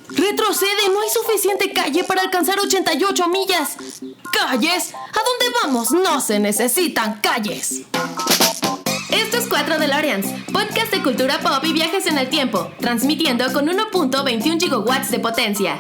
¡Retrocede! ¡No hay suficiente calle para alcanzar 88 millas! ¿Calles? ¿A dónde vamos? ¡No se necesitan calles! Esto es 4 DeLoreans, podcast de cultura pop y viajes en el tiempo, transmitiendo con 1.21 gigawatts de potencia.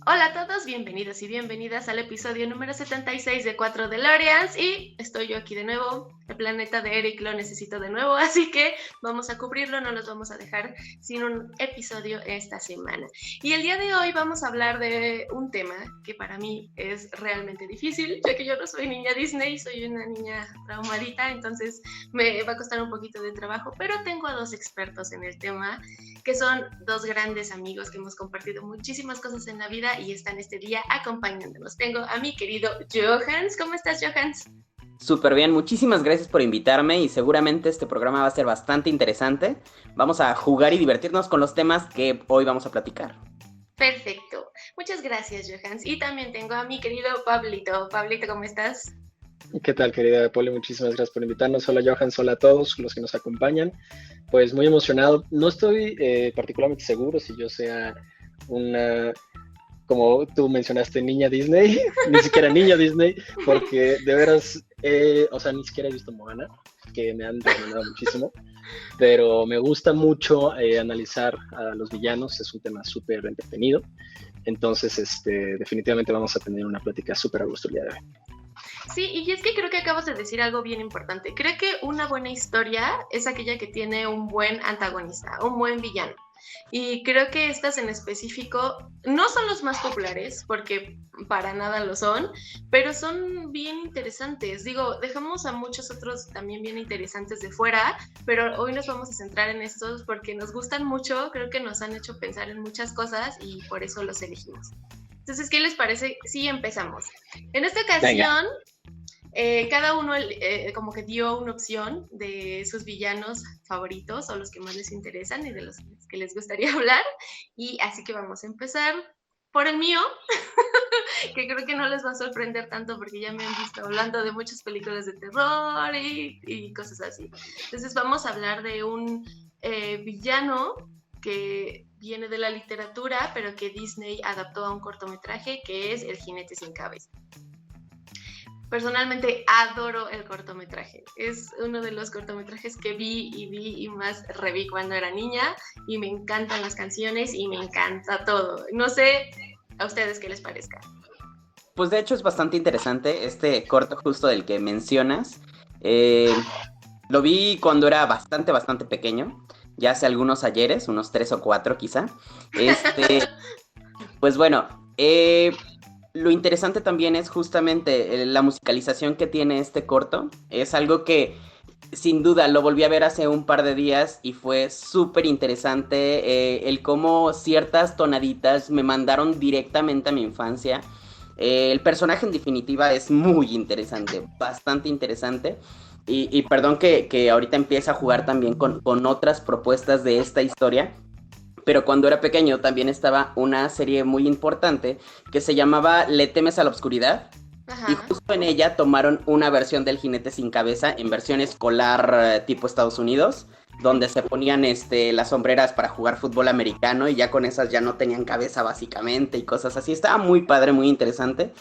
Hola a todos, bienvenidos y bienvenidas al episodio número 76 de 4 DeLoreans y estoy yo aquí de nuevo. El planeta de Eric lo necesito de nuevo, así que vamos a cubrirlo, no los vamos a dejar sin un episodio esta semana. Y el día de hoy vamos a hablar de un tema que para mí es realmente difícil, ya que yo no soy niña Disney, soy una niña traumadita, entonces me va a costar un poquito de trabajo, pero tengo a dos expertos en el tema, que son dos grandes amigos que hemos compartido muchísimas cosas en la vida y están este día acompañándonos. Tengo a mi querido Johans. ¿Cómo estás, Johans? Súper bien, muchísimas gracias por invitarme y seguramente este programa va a ser bastante interesante. Vamos a jugar y divertirnos con los temas que hoy vamos a platicar. Perfecto, muchas gracias, Johans. Y también tengo a mi querido Pablito. Pablito, ¿cómo estás? ¿Qué tal, querida Poli? Muchísimas gracias por invitarnos. Hola, Johans, hola a todos los que nos acompañan. Pues muy emocionado. No estoy particularmente seguro si yo sea una, como tú mencionaste, niña Disney, ni siquiera niña Disney, porque de veras, ni siquiera he visto Moana, que me han recomendado muchísimo, pero me gusta mucho analizar a los villanos, es un tema súper entretenido, entonces definitivamente vamos a tener una plática súper a gusto el día de hoy. Sí, y es que creo que acabas de decir algo bien importante. Creo que una buena historia es aquella que tiene un buen antagonista, un buen villano. Y creo que estas en específico no son los más populares, porque para nada lo son, pero son bien interesantes. Digo, dejamos a muchos otros también bien interesantes de fuera, pero hoy nos vamos a centrar en estos porque nos gustan mucho, creo que nos han hecho pensar en muchas cosas y por eso los elegimos. Entonces, ¿qué les parece si empezamos? En esta ocasión, cada uno como que dio una opción de sus villanos favoritos o los que más les interesan y de los que les gustaría hablar. Y así que vamos a empezar por el mío, que creo que no les va a sorprender tanto porque ya me han visto hablando de muchas películas de terror y cosas así. Entonces vamos a hablar de un villano que viene de la literatura, pero que Disney adaptó a un cortometraje, que es El jinete sin cabeza. Personalmente adoro el cortometraje. Es uno de los cortometrajes que vi y más reví cuando era niña, y me encantan las canciones y me encanta todo. No sé a ustedes qué les parezca. Pues de hecho es bastante interesante este corto justo del que mencionas. Lo vi cuando era bastante pequeño. Ya hace algunos ayeres, unos 3 o 4 quizá. Pues bueno, lo interesante también es justamente la musicalización que tiene este corto. Es algo que sin duda lo volví a ver hace un par de días y fue súper interesante. El cómo ciertas tonaditas me mandaron directamente a mi infancia. El personaje en definitiva es muy interesante, bastante interesante. Y perdón que ahorita empiece a jugar también con otras propuestas de esta historia, pero cuando era pequeño también estaba una serie muy importante que se llamaba Le temes a la oscuridad. Ajá. Y justo en ella tomaron una versión del jinete sin cabeza en versión escolar tipo Estados Unidos, donde se ponían las sombreras para jugar fútbol americano y ya con esas ya no tenían cabeza básicamente y cosas así. Estaba muy padre, muy interesante.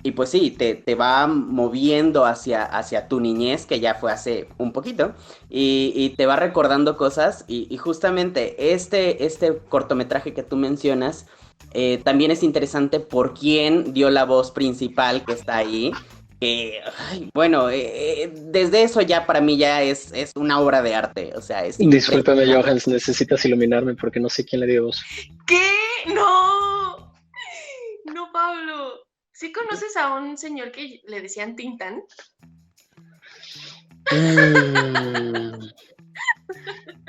Y pues sí, te va moviendo hacia tu niñez, que ya fue hace un poquito, y te va recordando cosas. Y justamente este cortometraje que tú mencionas también es interesante por quién dio la voz principal que está ahí. Bueno, desde eso ya para mí ya es una obra de arte, o sea, es Discúlpame, Johans, necesitas iluminarme porque no sé quién le dio voz. ¿Qué? ¡No! No, Pablo. ¿Sí conoces a un señor que le decían Tintán?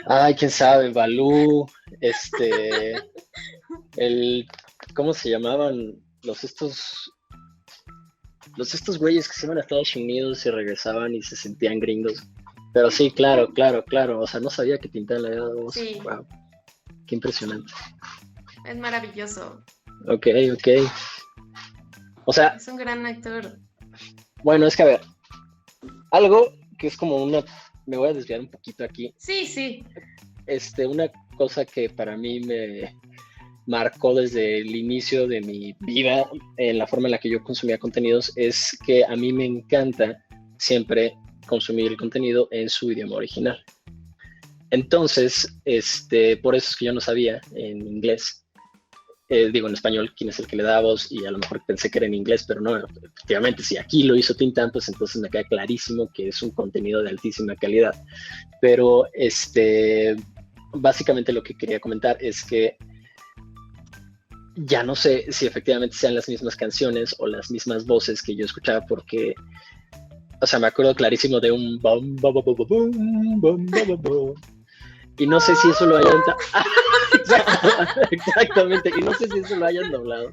Ay, quién sabe, Balú, ¿cómo se llamaban? Estos güeyes que se iban a Estados Unidos y regresaban y se sentían gringos. Pero sí, claro. O sea, no sabía que Tintán le había dado voz. Sí. Wow. Qué impresionante. Es maravilloso. Ok. O sea... Es un gran actor. Bueno, es que a ver, algo que es como una... Me voy a desviar un poquito aquí. Sí. una cosa que para mí me marcó desde el inicio de mi vida en la forma en la que yo consumía contenidos es que a mí me encanta siempre consumir el contenido en su idioma original. Entonces, por eso es que yo no sabía en inglés, digo en español, quién es el que le da voz, y a lo mejor pensé que era en inglés, pero no, efectivamente, si aquí lo hizo Tim Tam, pues entonces me queda clarísimo que es un contenido de altísima calidad. Pero, básicamente lo que quería comentar es que ya no sé si efectivamente sean las mismas canciones o las mismas voces que yo escuchaba, porque, o sea, me acuerdo clarísimo de un bum, bum, bum, bum, bum, bum, bum, bum. Y no sé si eso lo hayan... Exactamente, y no sé si eso lo hayan doblado.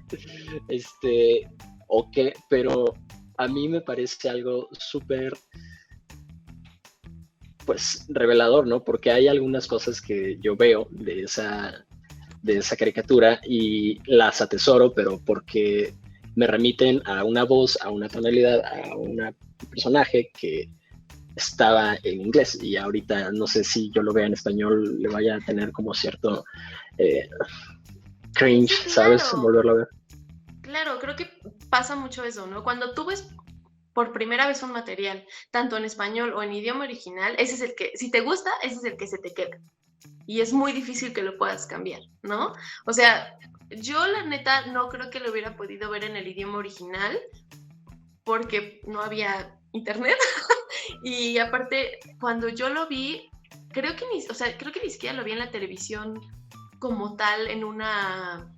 O qué, pero a mí me parece algo súper, pues, revelador, ¿no? Porque hay algunas cosas que yo veo de esa caricatura y las atesoro, pero porque me remiten a una voz, a una tonalidad, a un personaje que estaba en inglés, y ahorita no sé si yo lo vea en español le vaya a tener como cierto cringe, sí, claro. ¿Sabes? Volverlo a ver. Claro, creo que pasa mucho eso, ¿no? Cuando tú ves por primera vez un material, tanto en español o en idioma original, ese es el que, si te gusta, ese es el que se te queda. Y es muy difícil que lo puedas cambiar, ¿no? O sea, yo la neta no creo que lo hubiera podido ver en el idioma original porque no había internet. Y aparte, cuando yo lo vi, creo que ni siquiera lo vi en la televisión como tal, en una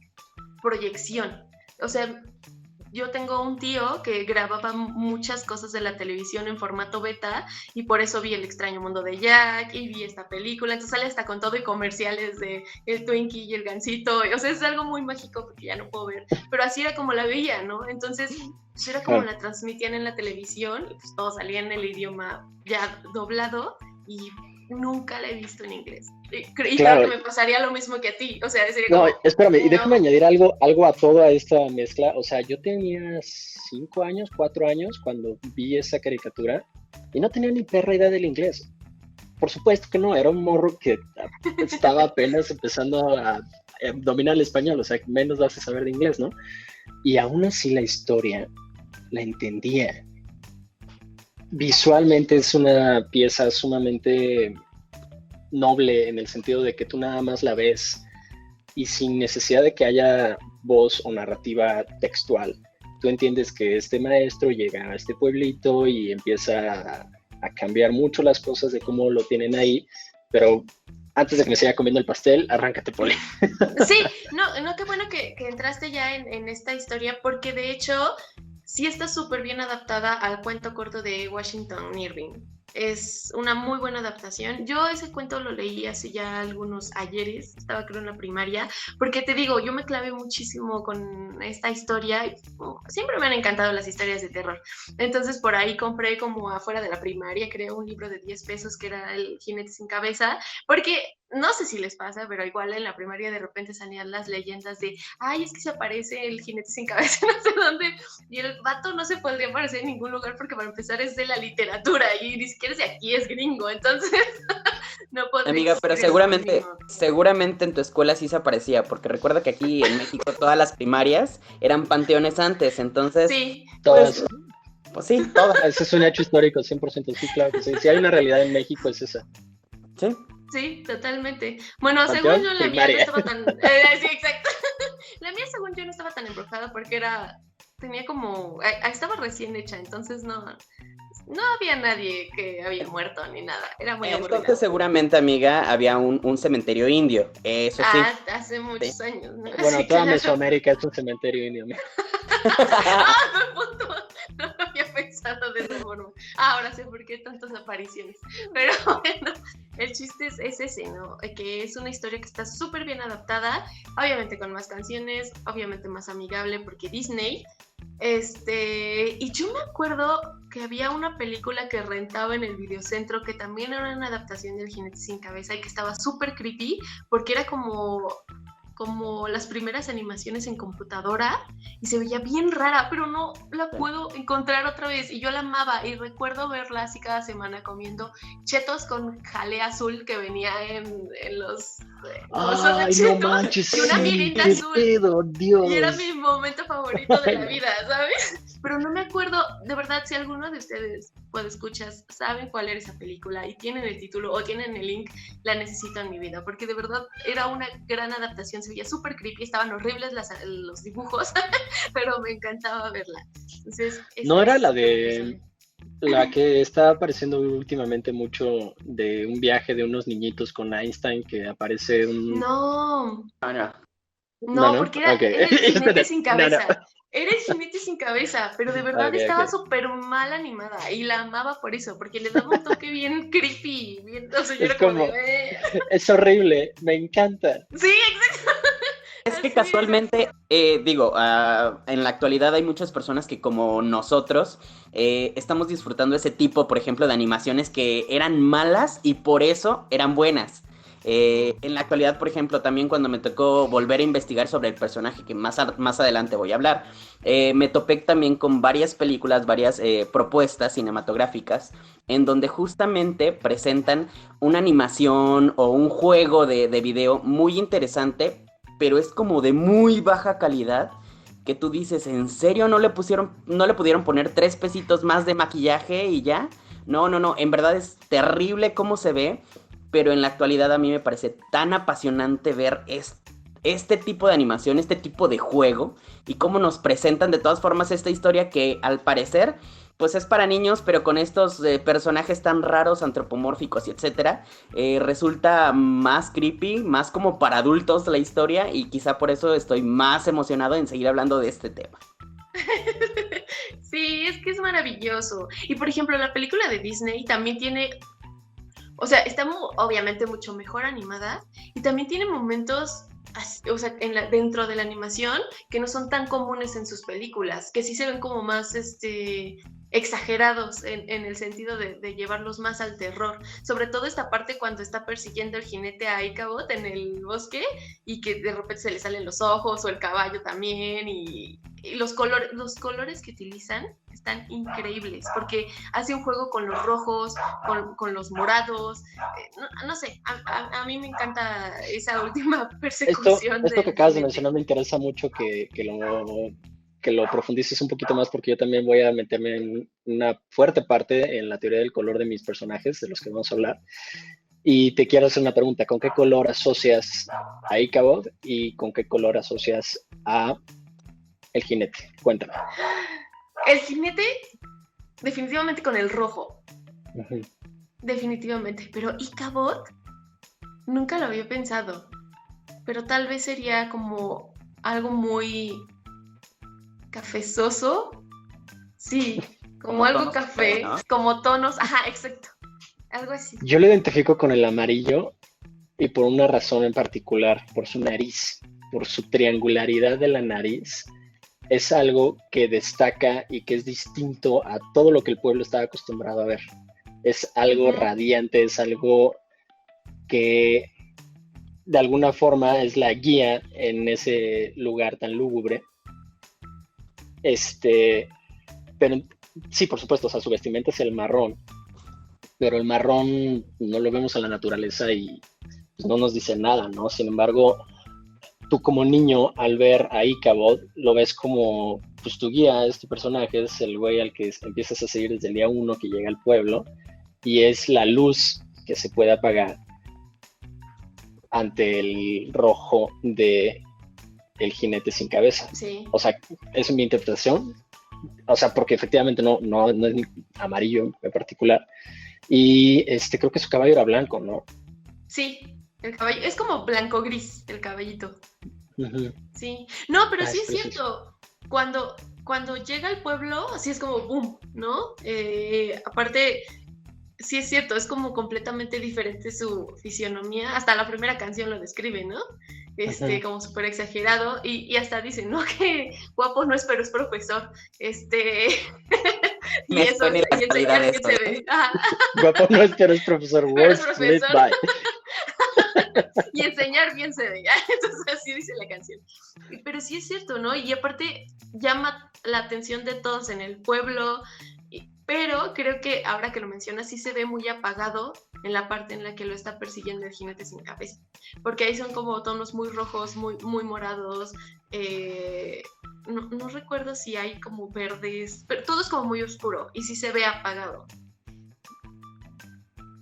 proyección. O sea, yo tengo un tío que grababa muchas cosas de la televisión en formato beta, y por eso vi El extraño mundo de Jack y vi esta película. Entonces sale hasta con todo y comerciales de el Twinkie y el Gansito. O sea, es algo muy mágico porque ya no puedo ver, pero así era como la veía, ¿no? Entonces era como la transmitían en la televisión, y pues todo salía en el idioma ya doblado, y nunca la he visto en inglés. Y claro, creo que me pasaría lo mismo que a ti. O sea, sería como, no, espérame, y déjame añadir algo a toda esta mezcla. O sea, yo tenía 5 años, 4 años cuando vi esa caricatura y no tenía ni perra idea del inglés. Por supuesto que no, era un morro que estaba apenas empezando a dominar el español, o sea, menos vas a saber de inglés, ¿no? Y aún así la historia la entendía. Visualmente es una pieza sumamente noble, en el sentido de que tú nada más la ves y sin necesidad de que haya voz o narrativa textual, tú entiendes que este maestro llega a este pueblito y empieza a cambiar mucho las cosas de cómo lo tienen ahí. Pero antes de que me siga comiendo el pastel, arráncate, Poli. Sí, no, qué bueno que entraste ya en esta historia, porque de hecho sí está súper bien adaptada al cuento corto de Washington Irving. Es una muy buena adaptación. Yo ese cuento lo leí hace ya algunos ayeres, estaba creo en la primaria, porque te digo, yo me clavé muchísimo con esta historia. Siempre me han encantado las historias de terror. Entonces por ahí compré, como afuera de la primaria, creo, un libro de 10 pesos que era El jinete sin cabeza, porque no sé si les pasa, pero igual en la primaria de repente salían las leyendas de, ay, es que se aparece el jinete sin cabeza no sé dónde, y el vato no se podría aparecer en ningún lugar porque para empezar es de la literatura y ni siquiera es de aquí, es gringo, entonces no podría. Amiga, pero seguramente en tu escuela sí se aparecía, porque recuerda que aquí en México todas las primarias eran panteones antes, entonces... Sí. Todas. Pues sí, todas. Ese es un hecho histórico, 100%, sí, claro que sí. Si hay una realidad en México es esa. Sí. Sí, totalmente. Bueno, ¿Panteón? según yo la mía no estaba tan... sí, exacto. La mía según yo no estaba tan embrujada porque tenía como... estaba recién hecha, entonces no había nadie que había muerto ni nada. Era muy aburrido. Entonces seguramente, amiga, había un cementerio indio, eso sí. Hace muchos años, ¿no? Bueno, sí, toda Mesoamérica es un cementerio indio, amiga. ¡Ah, buen punto! No lo había pensado de esa forma. Ahora sé por qué tantas apariciones. Pero bueno, el chiste es ese, ¿no? Que es una historia que está súper bien adaptada, obviamente con más canciones, obviamente más amigable porque Disney. Y yo me acuerdo que había una película que rentaba en el videocentro que también era una adaptación del Jinete sin Cabeza y que estaba súper creepy porque era como como las primeras animaciones en computadora y se veía bien rara, pero no la puedo encontrar otra vez y yo la amaba y recuerdo verla así cada semana comiendo chetos con jalea azul que venía en los bolsos de Ay, no chetos manches, y una sí, mirinda qué azul. pedo, Dios. Y era mi momento favorito de la Ay, no. vida, ¿sabes? Pero no me acuerdo, de verdad, si alguno de ustedes, escuchas, saben cuál era esa película y tienen el título o tienen el link, la necesito en mi vida, porque de verdad era una gran adaptación, se veía súper creepy, estaban horribles los dibujos, pero me encantaba verla. Entonces, ¿No era la es mi de episodio. la que está apareciendo últimamente mucho de un viaje de unos niñitos con Einstein que aparece un... No, Ah, no. No, no, no, porque ok. era el jinete Espera, sin no, no. cabeza. Era el jinete sin cabeza, pero de verdad Ok, estaba ok. súper mal animada y la amaba por eso, porque le daba un toque bien creepy, bien, o sea, yo Es era como de... como, es horrible, me encanta. Sí, exacto, Es que así es. casualmente, en la actualidad hay muchas personas que como nosotros estamos disfrutando ese tipo, por ejemplo, de animaciones que eran malas y por eso eran buenas. En la actualidad, por ejemplo, también cuando me tocó volver a investigar sobre el personaje que más adelante voy a hablar, me topé también con varias películas, varias propuestas cinematográficas en donde justamente presentan una animación o un juego de video muy interesante, pero es como de muy baja calidad, que tú dices, ¿en serio no le pudieron poner 3 pesitos más de maquillaje y ya? No, no, no, en verdad es terrible cómo se ve, pero en la actualidad a mí me parece tan apasionante ver este tipo de animación, este tipo de juego, y cómo nos presentan de todas formas esta historia que al parecer pues es para niños, pero con estos personajes tan raros, antropomórficos y etcétera, resulta más creepy, más como para adultos la historia, y quizá por eso estoy más emocionado en seguir hablando de este tema. Sí, es que es maravilloso. Y por ejemplo, la película de Disney también tiene, o sea, está obviamente mucho mejor animada y también tiene momentos, o sea, dentro de la animación que no son tan comunes en sus películas, que sí se ven como más, exagerados en el sentido de llevarlos más al terror. Sobre todo esta parte cuando está persiguiendo el jinete a Ichabod en el bosque y que de repente se le salen los ojos o el caballo también y los colores que utilizan están increíbles porque hace un juego con los rojos, con los morados, no sé, a mí me encanta esa última persecución Esto que del acabas de jinete. mencionar me interesa mucho que lo profundices un poquito más porque yo también voy a meterme en una fuerte parte en la teoría del color de mis personajes, de los que vamos a hablar. Y te quiero hacer una pregunta, ¿con qué color asocias a Ichabod y con qué color asocias a el jinete? Cuéntame. El jinete definitivamente con el rojo, Ujú. definitivamente, pero Ichabod nunca lo había pensado, pero tal vez sería como algo muy cafezoso, sí, como Como algo tonos café, ¿no? como tonos, ajá, exacto, algo así. Yo lo identifico con el amarillo y por una razón en particular, por su nariz, por su triangularidad de la nariz. Es algo que destaca y que es distinto a todo lo que el pueblo estaba acostumbrado a ver. Es algo radiante, es algo que de alguna forma es la guía en ese lugar tan lúgubre. Pero sí, por supuesto, o sea, su vestimenta es el marrón, pero el marrón no lo vemos en la naturaleza y pues, no nos dice nada, ¿no? Sin embargo, tú como niño, al ver a Ichabod, lo ves como, pues tu guía, este personaje es el güey al que empiezas a seguir desde el día 1 que llega al pueblo, y es la luz que se puede apagar ante el rojo de el jinete sin cabeza. Sí. O sea, es mi interpretación, o sea, porque efectivamente no es ni amarillo en particular, y creo que su caballo era blanco, ¿no? Sí, el caballo, es como blanco gris el caballito. Uh-huh. Sí, no, pero sí es precioso. cierto, cuando llega al pueblo, así es como boom, ¿no? Aparte, sí es cierto, es como completamente diferente su fisionomía, hasta la primera canción lo describe, ¿no? Uh-huh. Como súper exagerado, y hasta dice, ¿no? Que guapo no es, pero es profesor, y Me eso, suena la y salida enseñar de que eso, se ve, Guapo no es, pero es profesor pero es Words Lit profesor, by. y enseñar pelear bien se ve, ¿ya? Entonces así dice la canción. Pero sí es cierto, ¿no? Y aparte llama la atención de todos en el pueblo, pero creo que ahora que lo mencionas sí se ve muy apagado en la parte en la que lo está persiguiendo el jinete sin cabeza, porque ahí son como tonos muy rojos, muy, muy morados, no recuerdo si hay como verdes, pero todo es como muy oscuro y sí se ve apagado.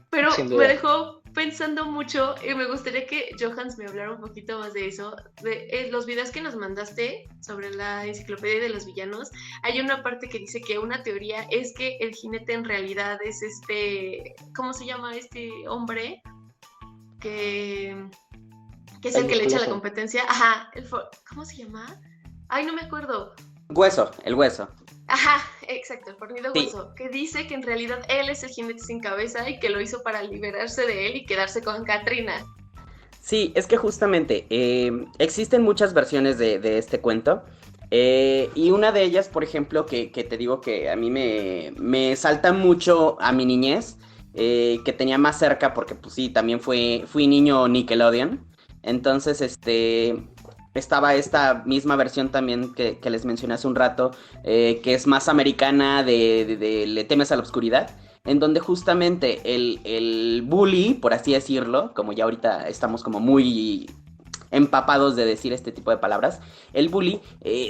Pero me dejó pensando mucho y me gustaría que Johans me hablara un poquito más de eso, de los videos que nos mandaste sobre la enciclopedia de los villanos. Hay una parte que dice que una teoría es que el jinete en realidad es ¿cómo se llama este hombre? Que es el que le echa la competencia. Ajá, ¿cómo se llama? Ay, no me acuerdo. El hueso. Ajá, exacto, el fornido hueso, que dice que en realidad él es el jinete sin cabeza y que lo hizo para liberarse de él y quedarse con Katrina. Sí, es que justamente existen muchas versiones de este cuento. Y una de ellas, por ejemplo, que te digo que a mí me salta mucho a mi niñez, que tenía más cerca porque pues sí, también fui niño Nickelodeon. Entonces, estaba esta misma versión también que les mencioné hace un rato, que es más americana de Le temes a la oscuridad, en donde justamente el bully, por así decirlo, como ya ahorita estamos como muy empapados de decir este tipo de palabras, el bully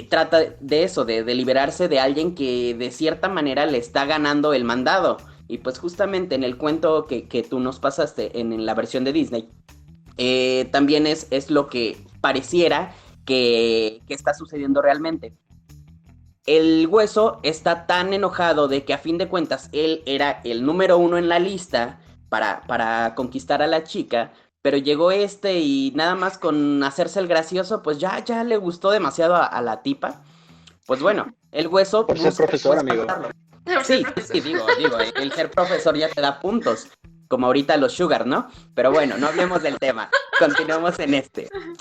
trata de eso, de liberarse de alguien que de cierta manera le está ganando el mandado. Y pues justamente en el cuento que tú nos pasaste en la versión de Disney, también es lo que pareciera que está sucediendo realmente. El hueso está tan enojado de que a fin de cuentas él era el número 1 en la lista para conquistar a la chica, pero llegó y nada más con hacerse el gracioso, pues ya le gustó demasiado a la tipa. Pues bueno, el hueso... Por ser profesor, amigo. Sí, digo, el ser profesor ya te da puntos, como ahorita los Sugar, ¿no? Pero bueno, no hablemos del tema, continuemos en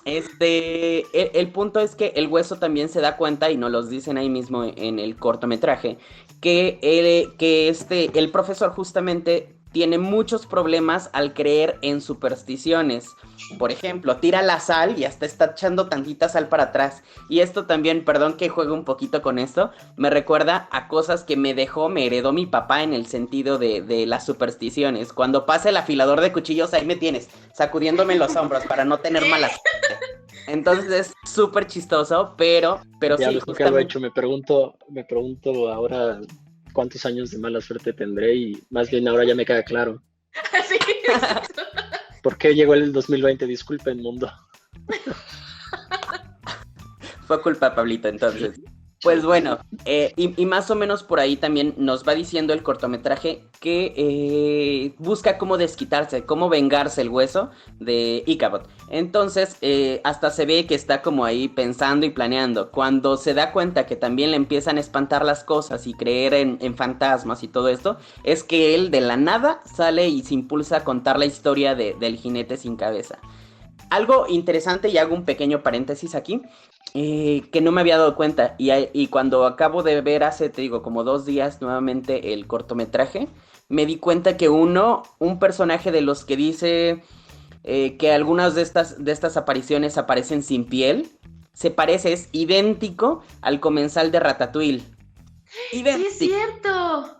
el punto es que el hueso también se da cuenta, y nos los dicen ahí mismo en el cortometraje, que el profesor justamente tiene muchos problemas al creer en supersticiones. Por ejemplo, tira la sal y hasta está echando tantita sal para atrás. Y esto también, perdón que juegue un poquito con esto, me recuerda a cosas que me heredó mi papá en el sentido de las supersticiones. Cuando pasa el afilador de cuchillos, ahí me tienes, sacudiéndome los hombros para no tener mala suerte. Entonces es súper chistoso, pero ya sí. Nunca lo he hecho, me pregunto ahora cuántos años de mala suerte tendré y más bien ahora ya me queda claro. Sí, ¿Por qué llegó el 2020? Disculpen, mundo. Fue culpa de Pablito, entonces. Pues bueno, y más o menos por ahí también nos va diciendo el cortometraje que busca cómo desquitarse, cómo vengarse el hueso de Ichabod. Entonces, hasta se ve que está como ahí pensando y planeando. Cuando se da cuenta que también le empiezan a espantar las cosas y creer en fantasmas y todo esto, es que él de la nada sale y se impulsa a contar la historia del jinete sin cabeza. Algo interesante, y hago un pequeño paréntesis aquí, que no me había dado cuenta, y cuando acabo de ver hace, te digo, como 2 días nuevamente el cortometraje, me di cuenta que un personaje de los que dice que algunas de estas apariciones aparecen sin piel, es idéntico al comensal de Ratatouille. ¡Idéntico! ¡Sí es cierto!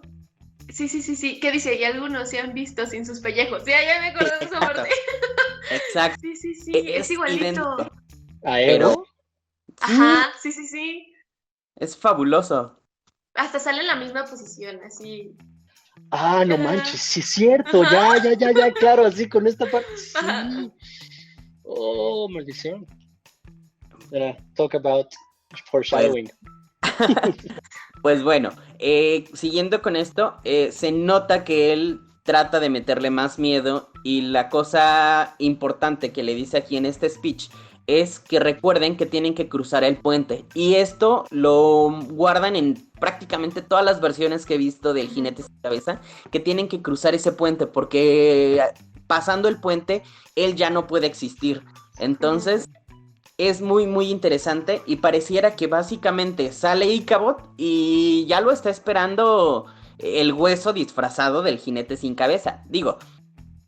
Sí. ¿Qué dice? Y algunos se han visto sin sus pellejos. Ya me acordé de esa parte. Exacto. Sí. Es igualito. Idéntico. ¿A Ego? Ajá, sí. Es fabuloso. Hasta sale en la misma posición, así. Ah, no manches, sí es cierto. Ya, claro, así con esta parte. Sí. Oh, maldición. Talk about foreshadowing. Pues bueno, siguiendo con esto, se nota que él trata de meterle más miedo, y la cosa importante que le dice aquí en este speech es que recuerden que tienen que cruzar el puente, y esto lo guardan en prácticamente todas las versiones que he visto del jinete sin cabeza, que tienen que cruzar ese puente porque pasando el puente él ya no puede existir. Entonces es muy muy interesante, y pareciera que básicamente sale Ichabod y ya lo está esperando el hueso disfrazado del jinete sin cabeza. Digo,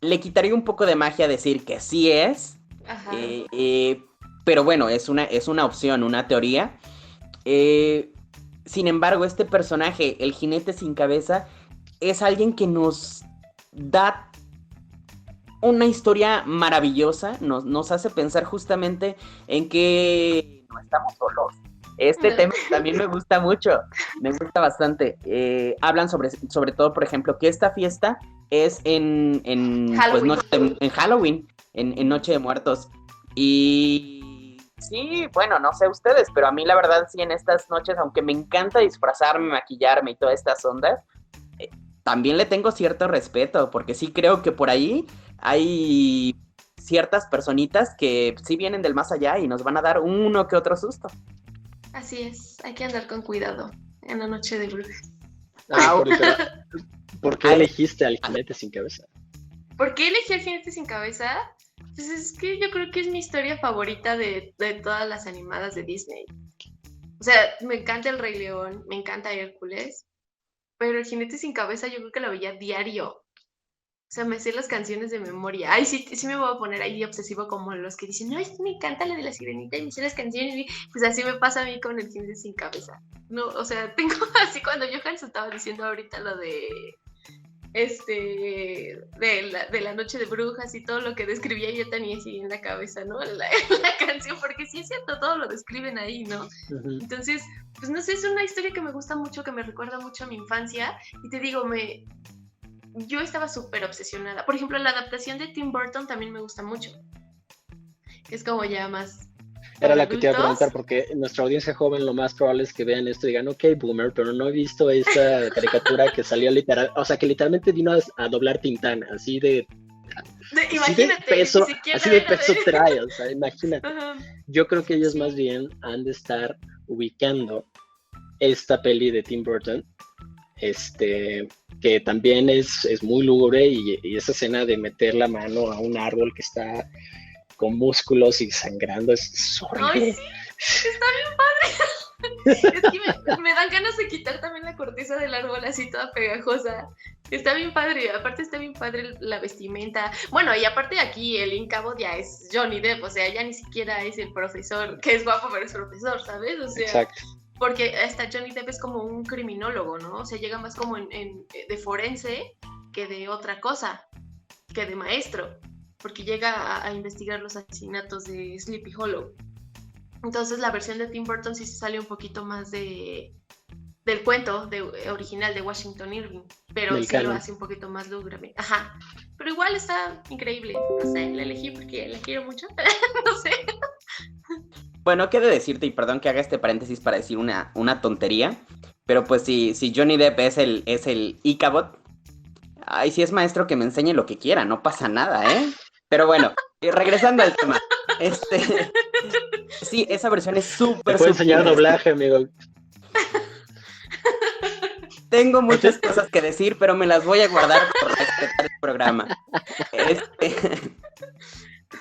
le quitaría un poco de magia decir que sí es, Ajá. Pero bueno, es una opción, una teoría. Sin embargo, este personaje, el jinete sin cabeza, es alguien que nos da una historia maravillosa, nos hace pensar justamente en que no estamos solos. Este No. tema también me gusta mucho, me gusta bastante. Hablan sobre todo, por ejemplo, que esta fiesta es en Halloween. en Halloween, en Noche de Muertos. Y sí, bueno, no sé ustedes, pero a mí la verdad sí en estas noches, aunque me encanta disfrazarme, maquillarme y todas estas ondas, también le tengo cierto respeto, porque sí creo que por ahí hay ciertas personitas que sí vienen del más allá y nos van a dar uno que otro susto. Así es, hay que andar con cuidado en la noche de brujas. ¿Por qué elegiste al jinete sin cabeza? ¿Por qué elegí al jinete sin cabeza? Pues es que yo creo que es mi historia favorita de todas las animadas de Disney. O sea, me encanta El Rey León, me encanta Hércules, pero el jinete sin cabeza yo creo que lo veía diario. O sea, me sé las canciones de memoria. Ay, sí, sí me voy a poner ahí obsesivo como los que dicen, no, es que me encanta la de la sirenita y me sé las canciones. Pues así me pasa a mí con el jinete sin cabeza. No, o sea, tengo así cuando Johan se estaba diciendo ahorita lo de de la noche de brujas y todo lo que describía yo tenía así en la cabeza, ¿no? La canción, porque sí es cierto, todo lo describen ahí, ¿no? Uh-huh. Entonces, pues no sé, es una historia que me gusta mucho, que me recuerda mucho a mi infancia y te digo, yo estaba súper obsesionada. Por ejemplo, la adaptación de Tim Burton también me gusta mucho, que es como ya más... Era la que te iba a preguntar, porque nuestra audiencia joven lo más probable es que vean esto y digan, ok, boomer, pero no he visto esta caricatura que salió literal, o sea, que literalmente vino a doblar Tintán, así de peso, trae, o sea, imagínate. Uh-huh. Yo creo que ellos más bien han de estar ubicando esta peli de Tim Burton, que también es muy lúgubre y esa escena de meter la mano a un árbol que está con músculos y sangrando es horrible. Ay, sí, está bien padre. Es que me dan ganas de quitar también la corteza del árbol así toda pegajosa. Está bien padre, aparte está bien padre la vestimenta. Bueno, y aparte aquí el Incabod ya es Johnny Depp, o sea, ya ni siquiera es el profesor, que es guapo pero es profesor, ¿sabes? O sea, exacto. Porque hasta Johnny Depp es como un criminólogo, ¿no? O sea, llega más como de forense que de otra cosa, que de maestro, porque llega a investigar los asesinatos de Sleepy Hollow. Entonces la versión de Tim Burton sí se sale un poquito más del cuento original de Washington Irving, pero sí lo hace un poquito más lúgubre. Ajá. Pero igual está increíble. No sé, la elegí porque la quiero mucho. No sé. Bueno, qué de decirte, y perdón que haga este paréntesis para decir una tontería, pero pues si Johnny Depp es el Ichabod, ay, si es maestro que me enseñe lo que quiera, no pasa nada, ¿eh? Pero bueno, regresando al tema, sí, esa versión es súper... Te puedo enseñar doblaje, amigo. Tengo muchas cosas que decir, pero me las voy a guardar por respetar el programa.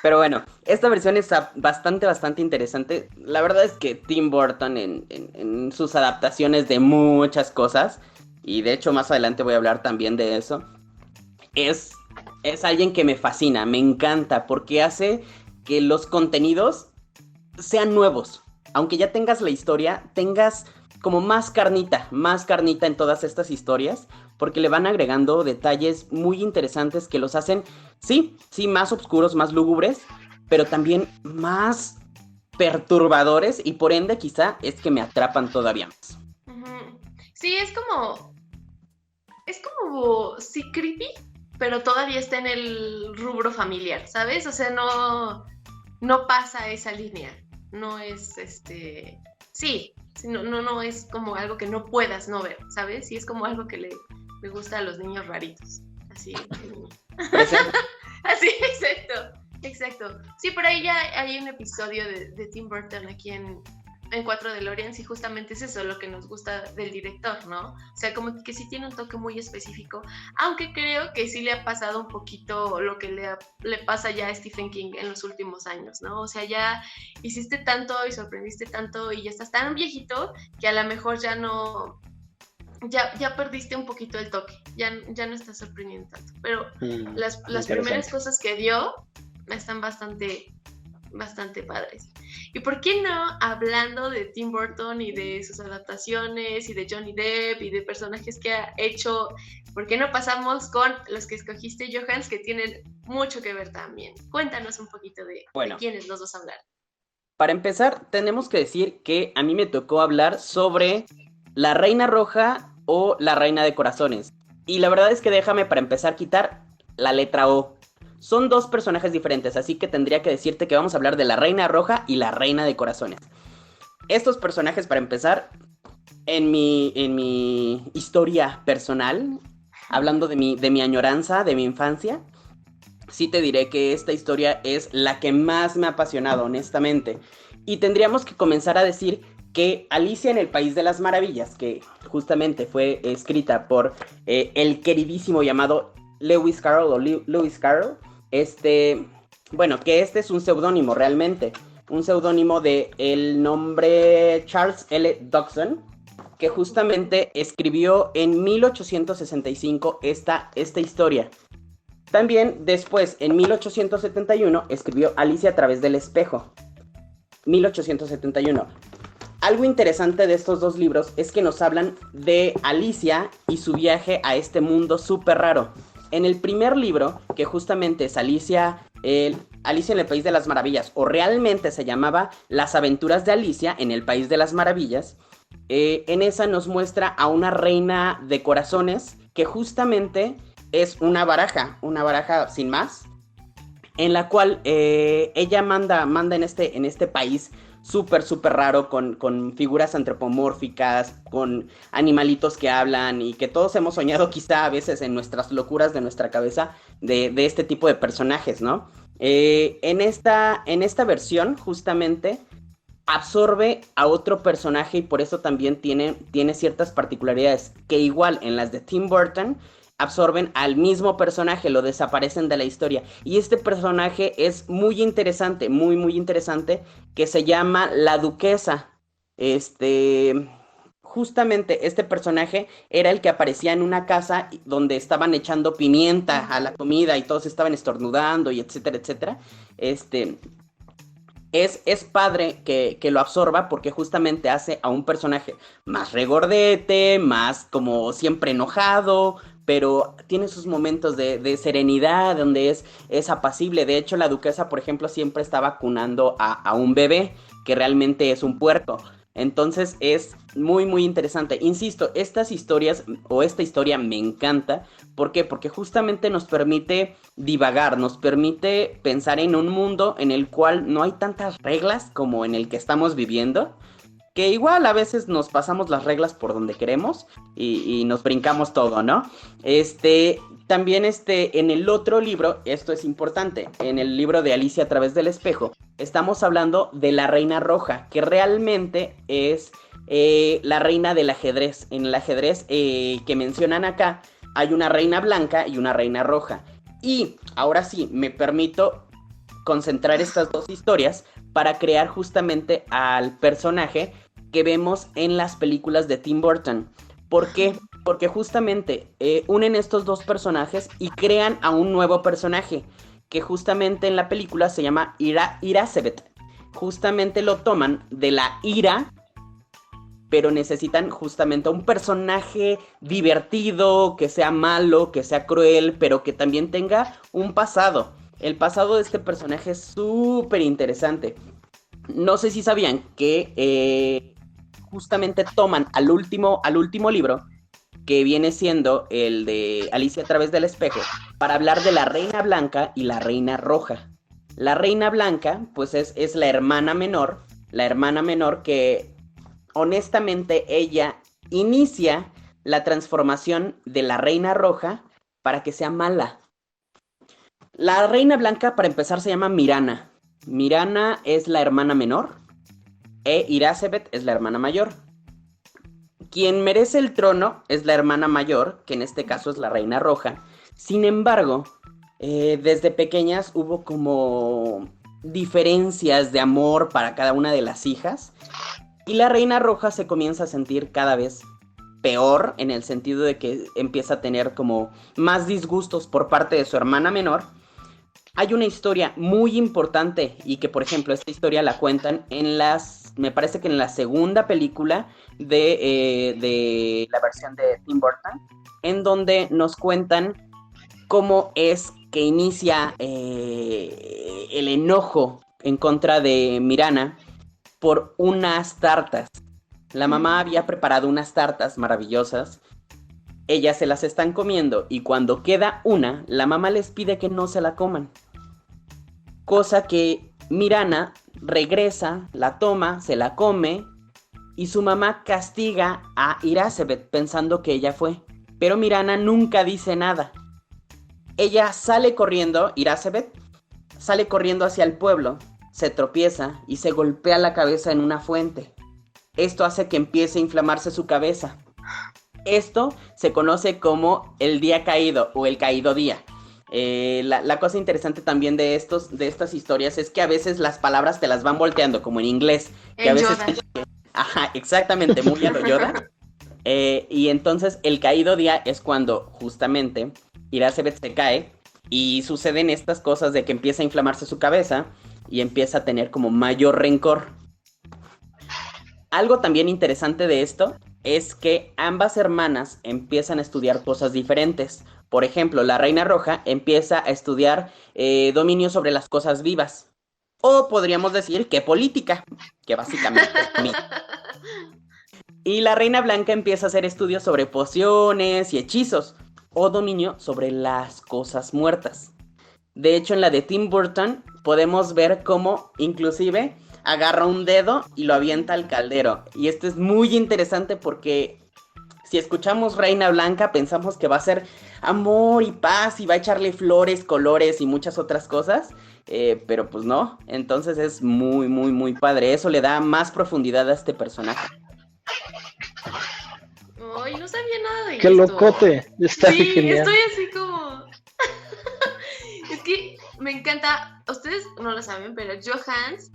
Pero bueno, esta versión es bastante interesante. La verdad es que Tim Burton en sus adaptaciones de muchas cosas, y de hecho más adelante voy a hablar también de eso, es alguien que me fascina, me encanta, porque hace que los contenidos sean nuevos. Aunque ya tengas la historia, tengas como más carnita en todas estas historias, porque le van agregando detalles muy interesantes que los hacen, sí, más oscuros, más lúgubres, pero también más perturbadores, y por ende quizá es que me atrapan todavía más. Uh-huh. Sí, es como sí, creepy, pero todavía está en el rubro familiar, ¿sabes? O sea, no pasa esa línea, no es sí, no es como algo que no puedas no ver, ¿sabes? Sí, es como algo que le gusta a los niños raritos, así. Así, exacto. Sí, por ahí ya hay un episodio de Tim Burton aquí en 4 DeLoreans y justamente es eso lo que nos gusta del director, ¿no? O sea, como que sí tiene un toque muy específico, aunque creo que sí le ha pasado un poquito lo que le pasa ya a Stephen King en los últimos años, ¿no? O sea, ya hiciste tanto y sorprendiste tanto y ya estás tan viejito que a lo mejor ya no... Ya perdiste un poquito el toque, ya no estás sorprendiendo tanto, pero las primeras cosas que dio están bastante bastante padres. ¿Y por qué no, hablando de Tim Burton y de sus adaptaciones y de Johnny Depp y de personajes que ha hecho, por qué no pasamos con los que escogiste, Johans, que tienen mucho que ver también? Cuéntanos un poquito de quiénes nos vas a hablar. Para empezar, tenemos que decir que a mí me tocó hablar sobre la Reina Roja o la Reina de Corazones. Y la verdad es que déjame para empezar quitar la letra O. Son dos personajes diferentes, así que tendría que decirte que vamos a hablar de la Reina Roja y la Reina de Corazones. Estos personajes, para empezar, en mi historia personal, hablando de mi añoranza, de mi infancia, sí te diré que esta historia es la que más me ha apasionado, honestamente. Y tendríamos que comenzar a decir que Alicia en el País de las Maravillas, que justamente fue escrita por el queridísimo llamado Lewis Carroll o Lewis Carroll, bueno, que este es un seudónimo realmente, un seudónimo de el nombre Charles L. Dodgson, que justamente escribió en 1865 esta historia. También después, en 1871, escribió Alicia a través del espejo. 1871. Algo interesante de estos dos libros es que nos hablan de Alicia y su viaje a este mundo súper raro. En el primer libro, que justamente es Alicia en el País de las Maravillas, o realmente se llamaba Las Aventuras de Alicia en el País de las Maravillas, en esa nos muestra a una reina de corazones que justamente es una baraja sin más, en la cual ella manda en este país súper raro, con figuras antropomórficas, con animalitos que hablan y que todos hemos soñado quizá a veces en nuestras locuras de nuestra cabeza de este tipo de personajes, ¿no? En esta versión justamente absorbe a otro personaje y por eso también tiene ciertas particularidades que igual en las de Tim Burton absorben al mismo personaje, lo desaparecen de la historia. Y este personaje es muy interesante, muy interesante, que se llama la Duquesa. Justamente este personaje era el que aparecía en una casa donde estaban echando pimienta a la comida y todos estaban estornudando y etcétera, etcétera. Es padre que lo absorba porque justamente hace a un personaje más regordete, más como siempre enojado, pero tiene sus momentos de serenidad, donde es apacible. De hecho, la duquesa, por ejemplo, siempre está vacunando a un bebé, que realmente es un puerco. Entonces es muy interesante. Insisto, estas historias, o esta historia me encanta. ¿Por qué? Porque justamente nos permite divagar, nos permite pensar en un mundo en el cual no hay tantas reglas como en el que estamos viviendo, que igual a veces nos pasamos las reglas por donde queremos y nos brincamos todo, ¿no? También en el otro libro, esto es importante, en el libro de Alicia a través del espejo, estamos hablando de la Reina Roja, que realmente es la reina del ajedrez. En el ajedrez que mencionan acá, hay una reina blanca y una reina roja. Y ahora sí, me permito concentrar estas dos historias para crear justamente al personaje que vemos en las películas de Tim Burton. ¿Por qué? Porque justamente unen estos dos personajes y crean a un nuevo personaje, que justamente en la película se llama Irasebet. Justamente lo toman de la ira, pero necesitan justamente un personaje divertido, que sea malo, que sea cruel, pero que también tenga un pasado. El pasado de este personaje es súper interesante. No sé si sabían que justamente toman al último libro, que viene siendo el de Alicia a través del espejo, para hablar de la Reina Blanca y la Reina Roja. La Reina Blanca, pues es la hermana menor que honestamente ella inicia la transformación de la Reina Roja para que sea mala. La Reina Blanca, para empezar, se llama Mirana. Mirana es la hermana menor e Irasebet es la hermana mayor. Quien merece el trono es la hermana mayor, que en este caso es la Reina Roja. Sin embargo, desde pequeñas hubo como diferencias de amor para cada una de las hijas, y la Reina Roja se comienza a sentir cada vez peor, en el sentido de que empieza a tener como más disgustos por parte de su hermana menor, hay una historia muy importante y que, por ejemplo, esta historia la cuentan me parece que en la segunda película de la versión de Tim Burton, en donde nos cuentan cómo es que inicia el enojo en contra de Mirana por unas tartas. La mamá había preparado unas tartas maravillosas. Ellas se las están comiendo y cuando queda una, la mamá les pide que no se la coman. Cosa que Mirana regresa, la toma, se la come y su mamá castiga a Irasebet pensando que ella fue. Pero Mirana nunca dice nada. Ella sale corriendo, Irasebet sale corriendo hacia el pueblo, se tropieza y se golpea la cabeza en una fuente. Esto hace que empiece a inflamarse su cabeza. Esto se conoce como el día caído o el caído día. La cosa interesante también de estas historias es que a veces las palabras te las van volteando, como en inglés. Que a veces... Ajá, exactamente, muy a lo Yoda. Y entonces el caído día es cuando justamente Irasebet se cae y suceden estas cosas de que empieza a inflamarse su cabeza y empieza a tener como mayor rencor. Algo también interesante de esto es que ambas hermanas empiezan a estudiar cosas diferentes. Por ejemplo, la Reina Roja empieza a estudiar dominio sobre las cosas vivas. O podríamos decir que política, que básicamente es Y la Reina Blanca empieza a hacer estudios sobre pociones y hechizos. O dominio sobre las cosas muertas. De hecho, en la de Tim Burton podemos ver cómo inclusive agarra un dedo y lo avienta al caldero. Y esto es muy interesante porque si escuchamos Reina Blanca pensamos que va a ser amor y paz y va a echarle flores, colores y muchas otras cosas. Pero pues no, entonces es muy, muy, muy padre. Eso le da más profundidad a este personaje. Ay, no sabía nada de ¡Qué esto! locote! Está genial. Estoy así como... Es que me encanta... Ustedes no lo saben, pero Johans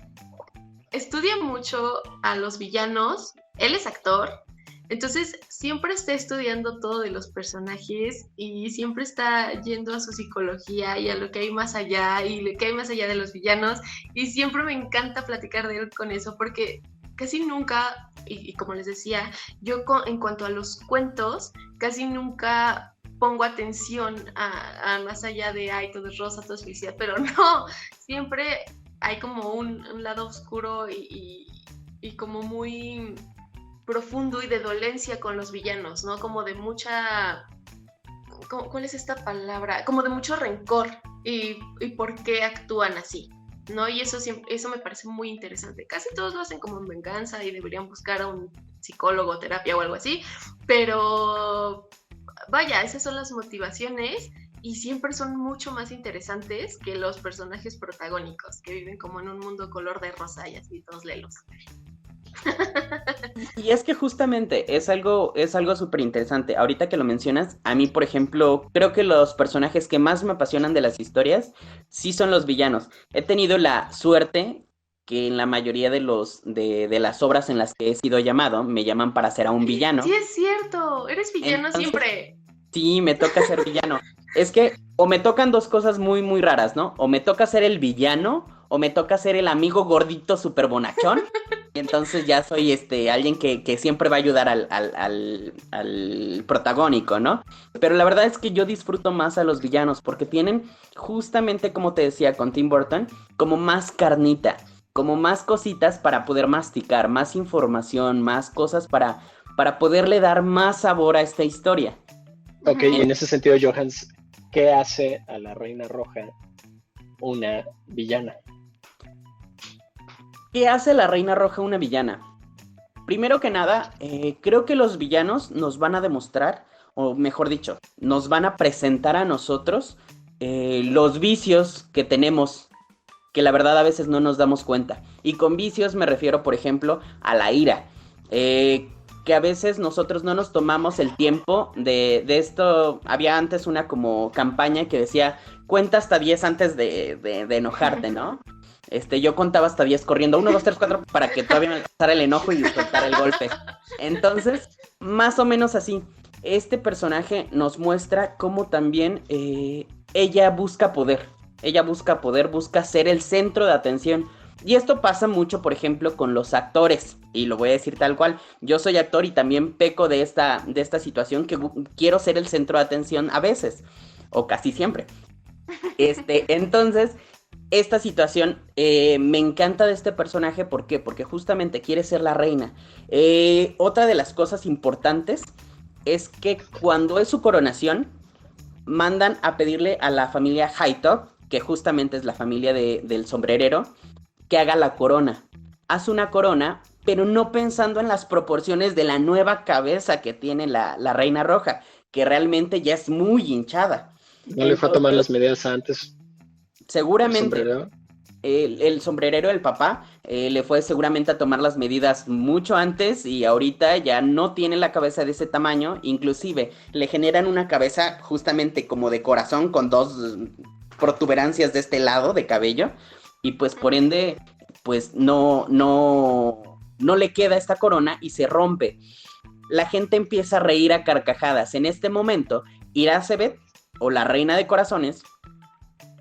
estudia mucho a los villanos. Él es actor. Entonces siempre está estudiando todo de los personajes y siempre está yendo a su psicología y a lo que hay más allá y lo que hay más allá de los villanos. Y siempre me encanta platicar de él con eso porque casi nunca, y como les decía, yo en cuanto a los cuentos, casi nunca pongo atención a más allá de, ay, todo es rosa, todo es felicidad, pero no, siempre hay como un lado oscuro y como muy profundo y de dolencia con los villanos, ¿no? Como de mucha... ¿Cuál es esta palabra? Como de mucho rencor y por qué actúan así, ¿no? Y eso me parece muy interesante. Casi todos lo hacen como en venganza y deberían buscar a un psicólogo, terapia o algo así, pero vaya, esas son las motivaciones y siempre son mucho más interesantes que los personajes protagónicos que viven como en un mundo color de rosa y así todos lelos. Y es que justamente es algo súper interesante. Ahorita que lo mencionas, a mí, por ejemplo, creo que los personajes que más me apasionan de las historias sí son los villanos. He tenido la suerte que en la mayoría de las obras en las que he sido llamado, me llaman para ser a un villano. Sí, es cierto, eres villano. Entonces, siempre. Sí, me toca ser villano. Es que o me tocan dos cosas muy, muy raras, ¿no? O me toca ser el villano, o me toca ser el amigo gordito súper bonachón. Y entonces ya soy alguien que siempre va a ayudar al protagónico, ¿no? Pero la verdad es que yo disfruto más a los villanos porque tienen, justamente como te decía con Tim Burton, como más carnita, como más cositas para poder masticar, más información, más cosas para poderle dar más sabor a esta historia. Ok, y en ese sentido, Johans, ¿qué hace a la Reina Roja una villana? ¿Qué hace la Reina Roja una villana? Primero que nada, creo que los villanos nos van a demostrar, o mejor dicho, nos van a presentar a nosotros los vicios que tenemos, que la verdad a veces no nos damos cuenta. Y con vicios me refiero, por ejemplo, a la ira. Que a veces nosotros no nos tomamos el tiempo de esto. Había antes una como campaña que decía, cuenta hasta 10 antes de enojarte, ¿no? Yo contaba hasta 10 corriendo, 1, 2, 3, 4, para que todavía me alcanzara el enojo y soltara el golpe. Entonces, más o menos así, este personaje nos muestra cómo también ella busca poder. Ella busca poder, busca ser el centro de atención. Y esto pasa mucho, por ejemplo, con los actores. Y lo voy a decir tal cual. Yo soy actor y también peco de esta situación que quiero ser el centro de atención a veces. O casi siempre. Entonces, esta situación me encanta de este personaje. ¿Por qué? Porque justamente quiere ser la reina. Otra de las cosas importantes es que cuando es su coronación, mandan a pedirle a la familia Haitop, que justamente es la familia del sombrerero, que haga la corona. Hace una corona, pero no pensando en las proporciones de la nueva cabeza que tiene la reina roja, que realmente ya es muy hinchada. ¿No le fue a tomar las medidas antes el Seguramente sombrero? el sombrerero del papá le fue seguramente a tomar las medidas mucho antes y ahorita ya no tiene la cabeza de ese tamaño, inclusive le generan una cabeza justamente como de corazón con dos protuberancias de este lado de cabello y pues por ende pues no le queda esta corona y se rompe. La gente empieza a reír a carcajadas. En este momento, Irasebet, o la reina de corazones,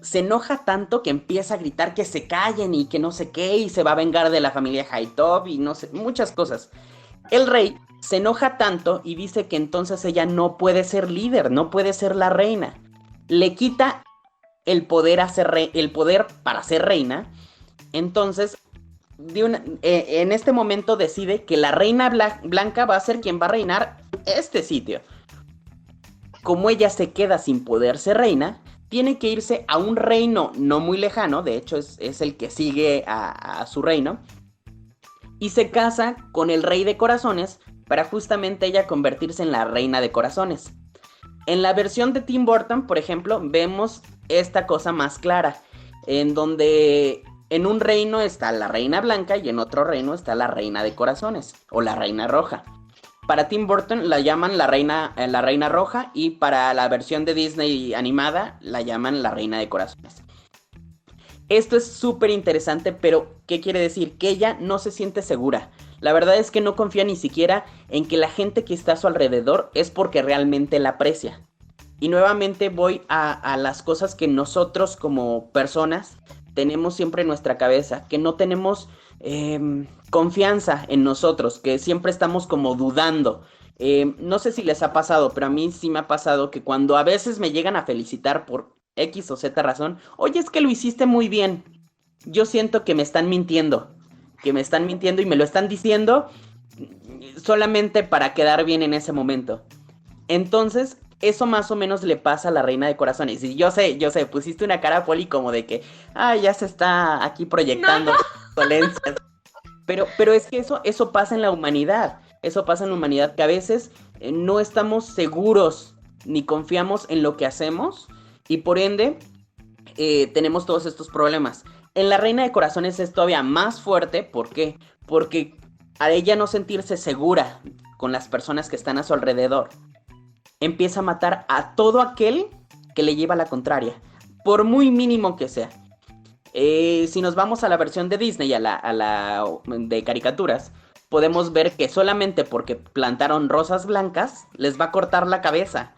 se enoja tanto que empieza a gritar que se callen y que no sé qué, y se va a vengar de la familia Haitop y no sé, muchas cosas. El rey se enoja tanto y dice que entonces ella no puede ser líder, no puede ser la reina. Le quita el poder, el poder para ser reina. Entonces, en este momento decide que la reina blanca va a ser quien va a reinar este sitio. Como ella se queda sin poder ser reina, tiene que irse a un reino no muy lejano, de hecho es el que sigue a su reino, y se casa con el rey de corazones para justamente ella convertirse en la reina de corazones. En la versión de Tim Burton, por ejemplo, vemos esta cosa más clara, en donde en un reino está la reina blanca y en otro reino está la reina de corazones, o la reina roja. Para Tim Burton la llaman la reina roja y para la versión de Disney animada la llaman la reina de corazones. Esto es súper interesante, pero ¿qué quiere decir? Que ella no se siente segura. La verdad es que no confía ni siquiera en que la gente que está a su alrededor es porque realmente la aprecia. Y nuevamente voy a las cosas que nosotros como personas tenemos siempre en nuestra cabeza, que no tenemos confianza en nosotros, que siempre estamos como dudando. No sé si les ha pasado, pero a mí sí me ha pasado que cuando a veces me llegan a felicitar por X o Z razón, oye, es que lo hiciste muy bien. Yo siento que me están mintiendo y me lo están diciendo solamente para quedar bien en ese momento. Entonces, eso más o menos le pasa a la reina de corazones. Y yo sé, pusiste una cara, Poli, como de que, ya se está aquí proyectando dolencias. Pero es que eso pasa en la humanidad. Eso pasa en la humanidad, que a veces no estamos seguros ni confiamos en lo que hacemos y por ende tenemos todos estos problemas. En la reina de corazones es todavía más fuerte. ¿Por qué? Porque a ella no sentirse segura con las personas que están a su alrededor, empieza a matar a todo aquel que le lleva la contraria, por muy mínimo que sea. Si nos vamos a la versión de Disney, a la de caricaturas, podemos ver que solamente porque plantaron rosas blancas, les va a cortar la cabeza.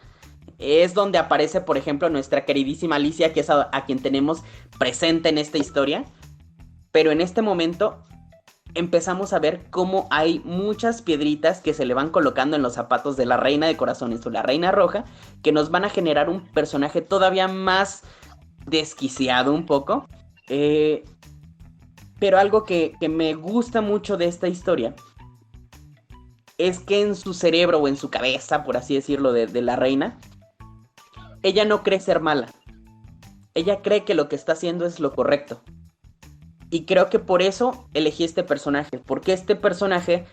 Es donde aparece, por ejemplo, nuestra queridísima Alicia, que es a quien tenemos presente en esta historia. Pero en este momento empezamos a ver cómo hay muchas piedritas que se le van colocando en los zapatos de la reina de corazones o la reina roja, que nos van a generar un personaje todavía más desquiciado un poco. Pero algo que me gusta mucho de esta historia es que en su cerebro o en su cabeza, por así decirlo, de la reina, ella no cree ser mala. Ella cree que lo que está haciendo es lo correcto. Y creo que por eso elegí este personaje, porque este personaje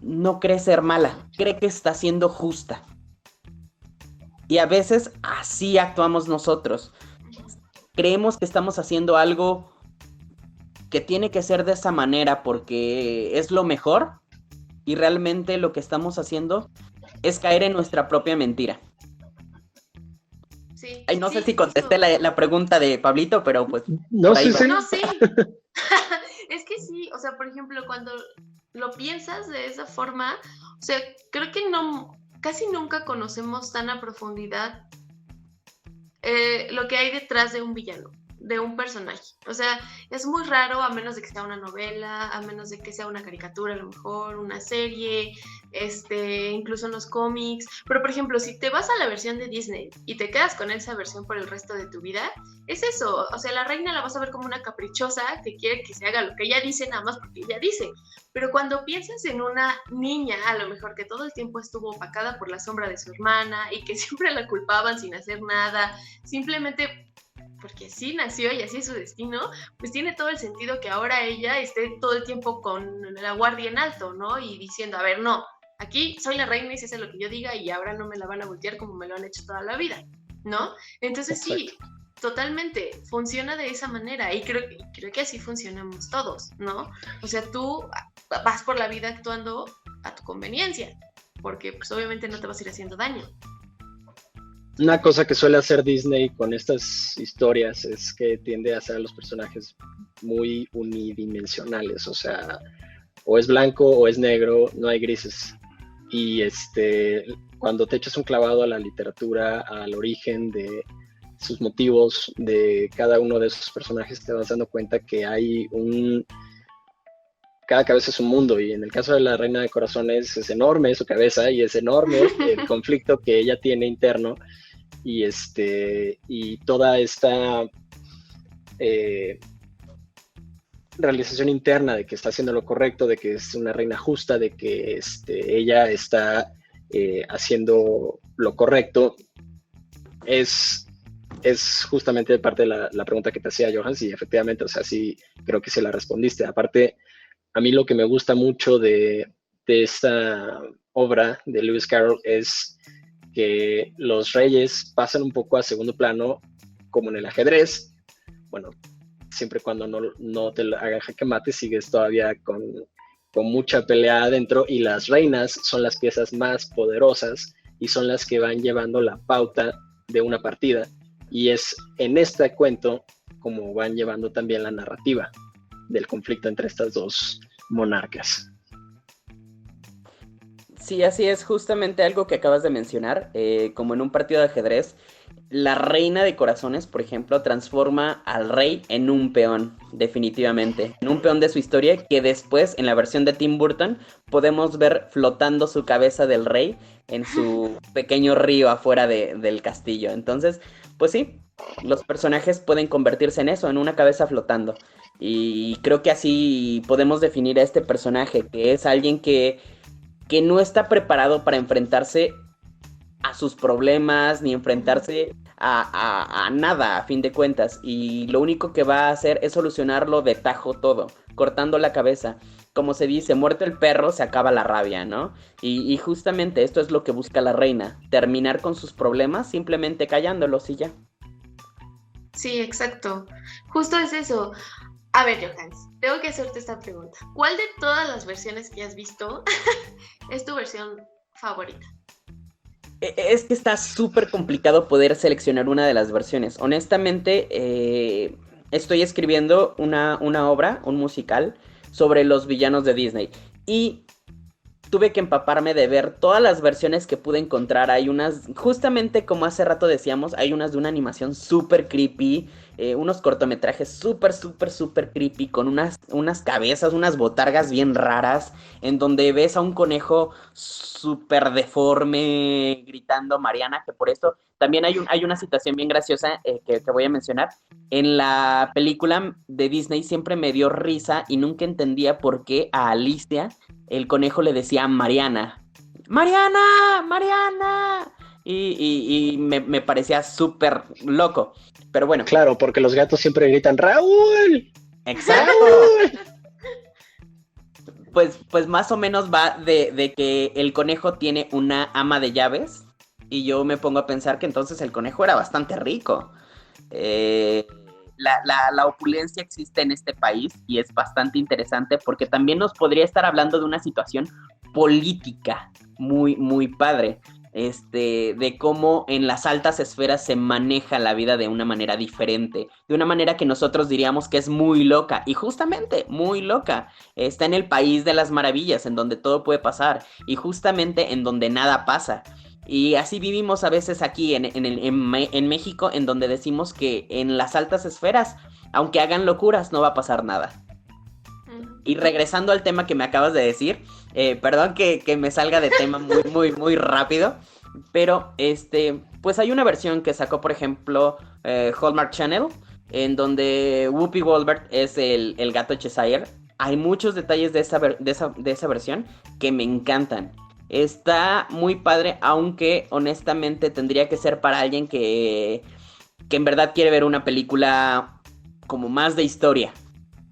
no cree ser mala, cree que está siendo justa. Y a veces así actuamos nosotros. Creemos que estamos haciendo algo que tiene que ser de esa manera porque es lo mejor, y realmente lo que estamos haciendo es caer en nuestra propia mentira. Sí, Ay, no sí, sé si contesté la pregunta de Pablito, pero pues... No, sí, sí. No, sí. Es que sí, o sea, por ejemplo, cuando lo piensas de esa forma, o sea, creo que casi nunca conocemos tan a profundidad lo que hay detrás de un villano, de un personaje. O sea, es muy raro, a menos de que sea una novela, a menos de que sea una caricatura, a lo mejor una serie, incluso en los cómics. Pero, por ejemplo, si te vas a la versión de Disney y te quedas con esa versión por el resto de tu vida, es eso. O sea, la reina la vas a ver como una caprichosa que quiere que se haga lo que ella dice nada más porque ella dice. Pero cuando piensas en una niña, a lo mejor que todo el tiempo estuvo opacada por la sombra de su hermana y que siempre la culpaban sin hacer nada, simplemente porque así nació y así es su destino, pues tiene todo el sentido que ahora ella esté todo el tiempo con la guardia en alto, ¿no? Y diciendo, a ver, no, aquí soy la reina y se hace lo que yo diga y ahora no me la van a voltear como me lo han hecho toda la vida, ¿no? Entonces sí, totalmente, funciona de esa manera y creo que así funcionamos todos, ¿no? O sea, tú vas por la vida actuando a tu conveniencia, porque pues obviamente no te vas a ir haciendo daño. Una cosa que suele hacer Disney con estas historias es que tiende a hacer a los personajes muy unidimensionales, o sea, o es blanco o es negro, no hay grises. Y cuando te echas un clavado a la literatura, al origen de sus motivos de cada uno de esos personajes, te vas dando cuenta que hay cada cabeza es un mundo, y en el caso de la Reina de Corazones es enorme su cabeza y es enorme el conflicto que ella tiene interno, y toda esta realización interna de que está haciendo lo correcto, de que es una reina justa, de que ella está haciendo lo correcto, es justamente parte de la pregunta que te hacía Johan, y efectivamente, o sea, sí, creo que se la respondiste. Aparte, a mí lo que me gusta mucho de esta obra de Lewis Carroll es que los reyes pasan un poco a segundo plano, como en el ajedrez. Bueno, siempre cuando no te hagan jaque mate, sigues todavía con mucha pelea adentro, y las reinas son las piezas más poderosas y son las que van llevando la pauta de una partida. Y es en este cuento como van llevando también la narrativa del conflicto entre estas dos monarcas. Sí, así es, justamente algo que acabas de mencionar, como en un partido de ajedrez, la Reina de Corazones, por ejemplo, transforma al rey en un peón, definitivamente, en un peón de su historia, que después, en la versión de Tim Burton, podemos ver flotando su cabeza del rey en su pequeño río afuera del castillo. Entonces, pues sí, los personajes pueden convertirse en eso, en una cabeza flotando. Y creo que así podemos definir a este personaje, que es alguien que no está preparado para enfrentarse a sus problemas, ni enfrentarse a nada, a fin de cuentas. Y lo único que va a hacer es solucionarlo de tajo todo, cortando la cabeza. Como se dice, muerto el perro, se acaba la rabia, ¿no? Y justamente esto es lo que busca la reina, terminar con sus problemas simplemente callándolos y ya. Sí, exacto. Justo es eso. A ver, Johannes, tengo que hacerte esta pregunta. ¿Cuál de todas las versiones que has visto es tu versión favorita? Es que está súper complicado poder seleccionar una de las versiones. Honestamente, estoy escribiendo una obra, un musical, sobre los villanos de Disney. Y tuve que empaparme de ver todas las versiones que pude encontrar. Hay unas, justamente como hace rato decíamos, hay unas de una animación súper creepy, unos cortometrajes súper creepy, con unas cabezas, unas botargas bien raras, en donde ves a un conejo súper deforme gritando Mariana, que por esto también hay una situación bien graciosa que voy a mencionar. En la película de Disney siempre me dio risa y nunca entendía por qué a Alicia el conejo le decía Mariana. ¡Mariana! ¡Mariana! Y me parecía súper loco. Pero bueno. Claro, porque los gatos siempre gritan ¡Raúl! ¡Exacto! ¡Raúl! Pues más o menos va de que el conejo tiene una ama de llaves. Y yo me pongo a pensar que entonces el conejo era bastante rico. La opulencia existe en este país y es bastante interesante porque también nos podría estar hablando de una situación política muy padre, de cómo en las altas esferas se maneja la vida de una manera diferente, de una manera que nosotros diríamos que es muy loca, y justamente muy loca. Está en el país de las maravillas, en donde todo puede pasar, y justamente en donde nada pasa. Y así vivimos a veces aquí en México, en donde decimos que en las altas esferas, aunque hagan locuras, no va a pasar nada. Y regresando al tema que me acabas de decir, perdón que me salga de tema muy rápido, pero pues hay una versión que sacó, por ejemplo, Hallmark Channel, en donde Whoopi Goldberg es el gato Cheshire. Hay muchos detalles de esa versión que me encantan. Está muy padre, aunque honestamente tendría que ser para alguien que en verdad quiere ver una película como más de historia.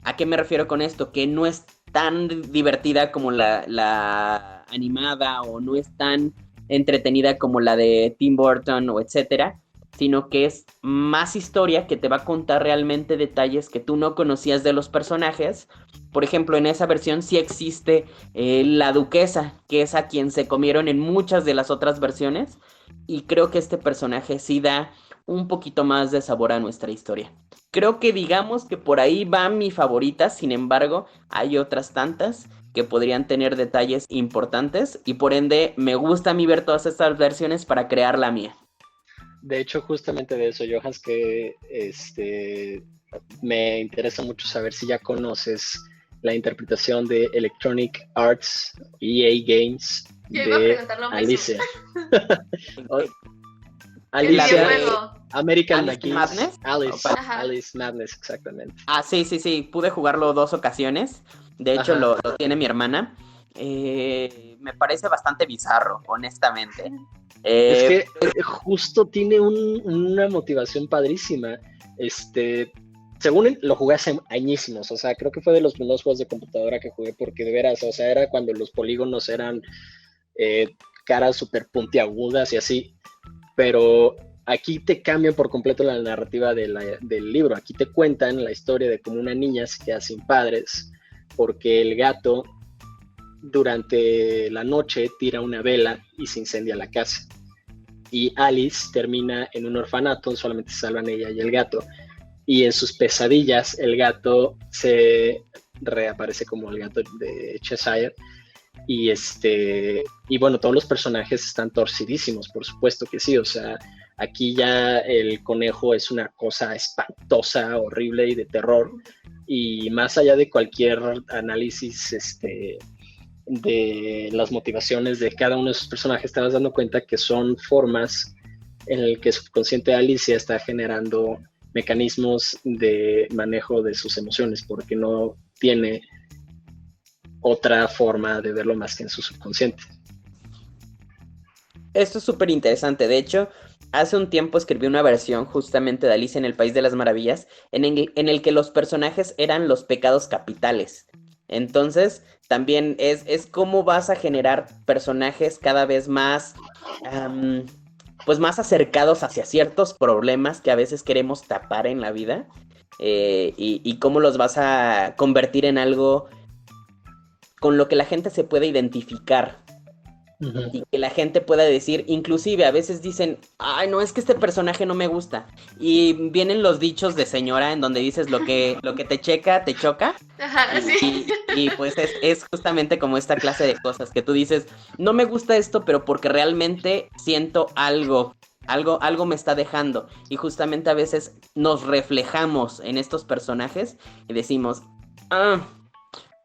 ¿A qué me refiero con esto? Que no es tan divertida como la animada, o no es tan entretenida como la de Tim Burton o etcétera, sino que es más historia, que te va a contar realmente detalles que tú no conocías de los personajes. Por ejemplo, en esa versión sí existe la duquesa, que es a quien se comieron en muchas de las otras versiones, y creo que este personaje sí da un poquito más de sabor a nuestra historia. Creo que digamos que por ahí va mi favorita, sin embargo, hay otras tantas que podrían tener detalles importantes, y por ende me gusta a mí ver todas estas versiones para crear la mía. De hecho, justamente de eso, Johans, que me interesa mucho saber si ya conoces la interpretación de Electronic Arts EA Games de Alicia. Alicia, American Madness. Alice Madness, exactamente. Sí, pude jugarlo 2 ocasiones. De hecho, lo tiene mi hermana. Me parece bastante bizarro, honestamente. Es que justo tiene una motivación padrísima. Según lo jugué hace añísimos, o sea, creo que fue de los primeros juegos de computadora que jugué, porque de veras, o sea, era cuando los polígonos eran caras súper puntiagudas y así, pero aquí te cambian por completo la narrativa del libro. Aquí te cuentan la historia de cómo una niña se queda sin padres porque el gato durante la noche tira una vela y se incendia la casa. Y Alice termina en un orfanato, solamente se salvan ella y el gato. Y en sus pesadillas el gato se reaparece como el gato de Cheshire. Y bueno, todos los personajes están torcidísimos, por supuesto que sí. O sea, aquí ya el conejo es una cosa espantosa, horrible y de terror. Y más allá de cualquier análisis de las motivaciones de cada uno de esos personajes, te vas dando cuenta que son formas en las que el subconsciente de Alicia está generando mecanismos de manejo de sus emociones, porque no tiene otra forma de verlo más que en su subconsciente. Esto es súper interesante. De hecho, hace un tiempo escribí una versión justamente de Alicia en el País de las Maravillas, en el que los personajes eran los pecados capitales. Entonces, también es cómo vas a generar personajes cada vez más, pues más acercados hacia ciertos problemas que a veces queremos tapar en la vida, y cómo los vas a convertir en algo con lo que la gente se puede identificar. Uh-huh. Y que la gente pueda decir, inclusive a veces dicen, ay, no, es que este personaje no me gusta. Y vienen los dichos de señora en donde dices lo que te checa, te choca. Ajá, sí. Y pues es justamente como esta clase de cosas que tú dices, no me gusta esto, pero porque realmente siento algo me está dejando. Y justamente a veces nos reflejamos en estos personajes y decimos,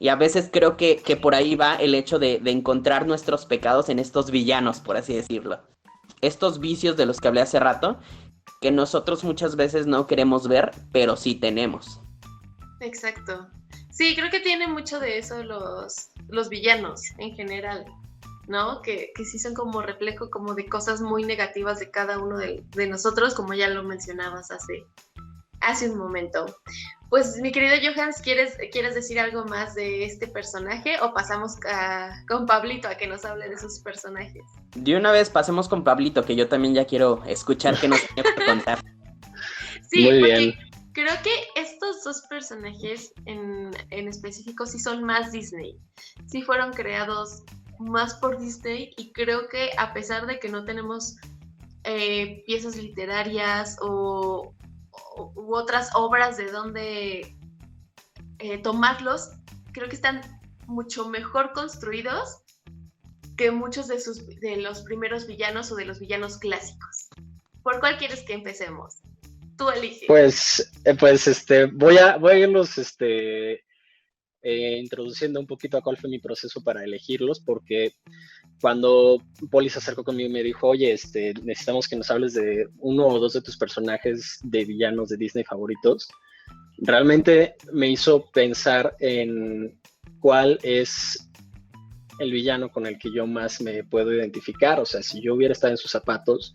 y a veces creo que por ahí va el hecho de encontrar nuestros pecados en estos villanos, por así decirlo. Estos vicios de los que hablé hace rato, que nosotros muchas veces no queremos ver, pero sí tenemos. Exacto. Sí, creo que tiene mucho de eso los villanos en general, ¿no? Que sí son como reflejo como de cosas muy negativas de cada uno de nosotros, como ya lo mencionabas hace un momento. Pues, mi querido Johans, ¿quieres decir algo más de este personaje o pasamos con Pablito a que nos hable de sus personajes? De una vez pasemos con Pablito, que yo también ya quiero escuchar qué nos tiene que contar. Sí, muy porque bien. Creo que estos dos personajes en específico sí son más Disney. Sí fueron creados más por Disney, y creo que a pesar de que no tenemos piezas literarias u otras obras de donde tomarlos, creo que están mucho mejor construidos que muchos de los primeros villanos o de los villanos clásicos. ¿Por cuál quieres que empecemos? Tú eliges. Voy a irlos introduciendo un poquito a cuál fue mi proceso para elegirlos, porque cuando Poli se acercó conmigo y me dijo, oye, necesitamos que nos hables de uno o dos de tus personajes de villanos de Disney favoritos, realmente me hizo pensar en cuál es el villano con el que yo más me puedo identificar. O sea, si yo hubiera estado en sus zapatos,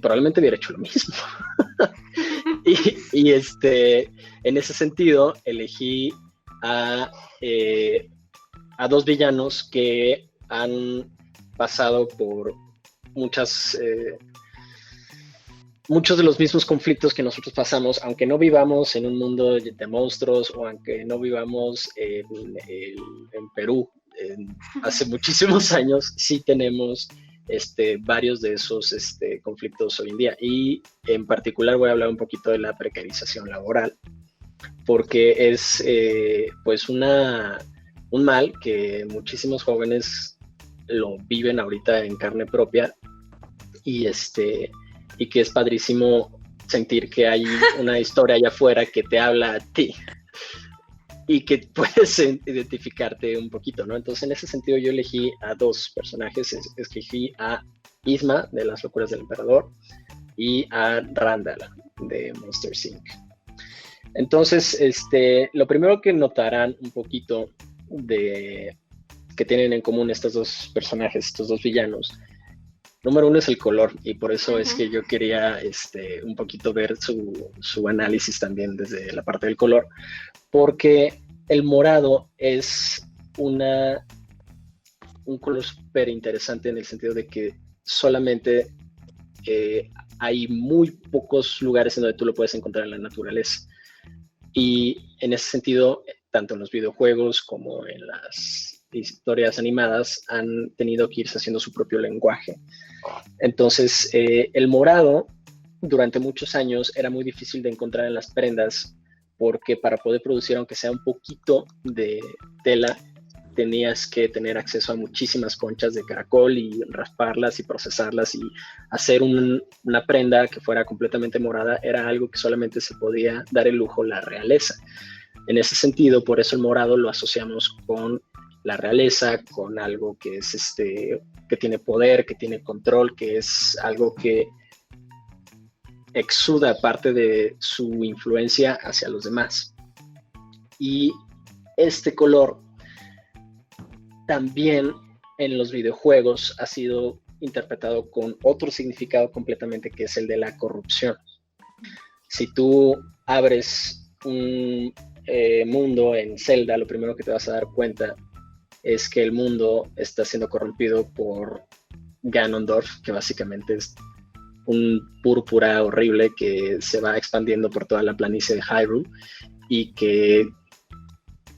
probablemente hubiera hecho lo mismo. y en ese sentido, elegí a dos villanos que han pasado por muchos de los mismos conflictos que nosotros pasamos, aunque no vivamos en un mundo de monstruos o aunque no vivamos en Perú hace muchísimos años, sí tenemos varios de esos conflictos hoy en día. Y en particular voy a hablar un poquito de la precarización laboral, porque es pues un mal que muchísimos jóvenes lo viven ahorita en carne propia, y que es padrísimo sentir que hay una historia allá afuera que te habla a ti y que puedes identificarte un poquito, ¿no? Entonces, en ese sentido, yo elegí a dos personajes. Elegí a Yzma, de Las Locuras del Emperador, y a Randall, de Monster Inc. Entonces, lo primero que notarán un poquito que tienen en común estos dos personajes, estos dos villanos, número uno es el color, y por eso es que yo quería un poquito ver su análisis también desde la parte del color, porque el morado es un color súper interesante en el sentido de que solamente hay muy pocos lugares en donde tú lo puedes encontrar en la naturaleza. Y en ese sentido, tanto en los videojuegos como en las historias animadas, han tenido que irse haciendo su propio lenguaje. Entonces, el morado durante muchos años era muy difícil de encontrar en las prendas, porque para poder producir, aunque sea un poquito de tela, tenías que tener acceso a muchísimas conchas de caracol y rasparlas y procesarlas, y hacer una prenda que fuera completamente morada era algo que solamente se podía dar el lujo la realeza. En ese sentido, por eso el morado lo asociamos con la realeza, con algo que es que tiene poder, que tiene control, que es algo que exuda parte de su influencia hacia los demás. Y este color también en los videojuegos ha sido interpretado con otro significado completamente, que es el de la corrupción. Si tú abres un mundo en Zelda, lo primero que te vas a dar cuenta es que el mundo está siendo corrompido por Ganondorf, que básicamente es un púrpura horrible que se va expandiendo por toda la planicie de Hyrule, y que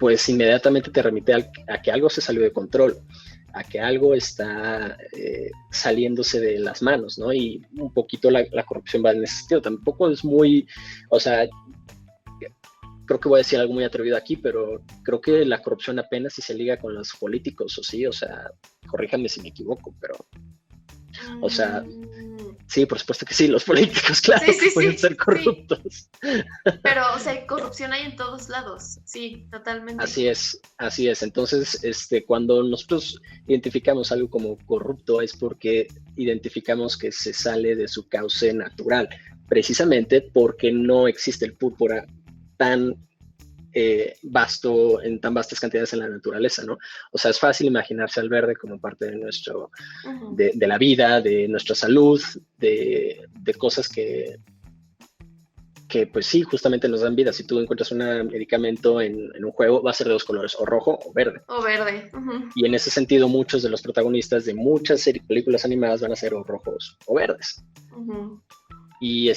pues inmediatamente te remite a que algo se salió de control, a que algo está saliéndose de las manos, ¿no? Y un poquito la corrupción va en ese sentido. Tampoco es muy, o sea, creo que voy a decir algo muy atrevido aquí, pero creo que la corrupción apenas si se liga con los políticos, o sí, o sea, corríjanme si me equivoco, pero, o sea, sí, por supuesto que sí, los políticos, claro, sí, pueden ser corruptos. Sí. Pero, o sea, corrupción hay en todos lados, sí, totalmente. Así es. Entonces, cuando nosotros identificamos algo como corrupto, es porque identificamos que se sale de su cauce natural, precisamente porque no existe el púrpura tan vasto, en tan vastas cantidades en la naturaleza, ¿no? O sea, es fácil imaginarse al verde como parte de nuestro, de la vida, de nuestra salud, de cosas que pues sí, justamente nos dan vida. Si tú encuentras un medicamento en un juego, va a ser de dos colores, o rojo o verde. O verde. Y en ese sentido, muchos de los protagonistas de muchas películas animadas van a ser o rojos o verdes. Y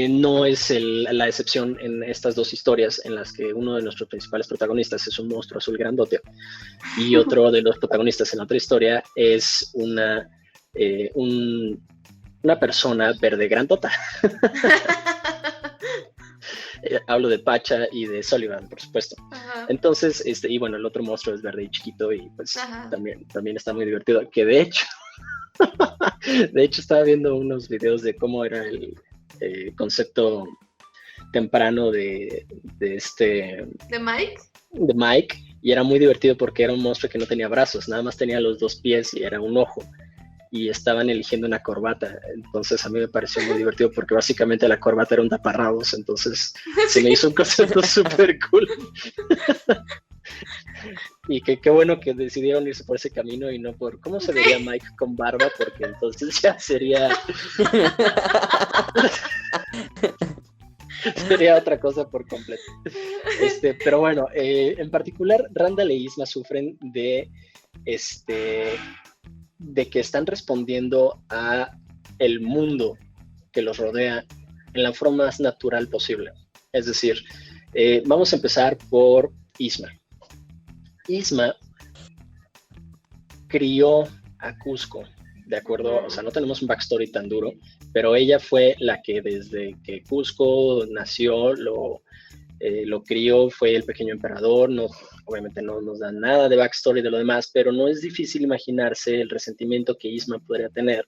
no es la excepción en estas dos historias, en las que uno de nuestros principales protagonistas es un monstruo azul grandote, y otro de los protagonistas en otra historia es una persona verde grandota. Hablo de Pacha y de Sullivan, por supuesto. Ajá. Entonces, y bueno, el otro monstruo es verde y chiquito y pues Ajá. también está muy divertido. Que de hecho, estaba viendo unos videos de cómo era el concepto temprano de ¿De Mike? de Mike, y era muy divertido porque era un monstruo que no tenía brazos, nada más tenía los 2 pies y era un ojo. Y estaban eligiendo una corbata. Entonces a mí me pareció muy divertido porque básicamente la corbata era un taparrabos. Entonces se me hizo un concepto súper cool. Y qué bueno que decidieron irse por ese camino y no por cómo se vería Mike con barba, porque entonces ya sería otra cosa por completo. Pero bueno, en particular Randall e Isma sufren de que están respondiendo a el mundo que los rodea en la forma más natural posible. Es decir, vamos a empezar por Isma. Isma crió a Cusco, de acuerdo, o sea, no tenemos un backstory tan duro, pero ella fue la que desde que Cusco nació lo crió, fue el pequeño emperador. No, obviamente no nos dan nada de backstory de lo demás, pero no es difícil imaginarse el resentimiento que Isma podría tener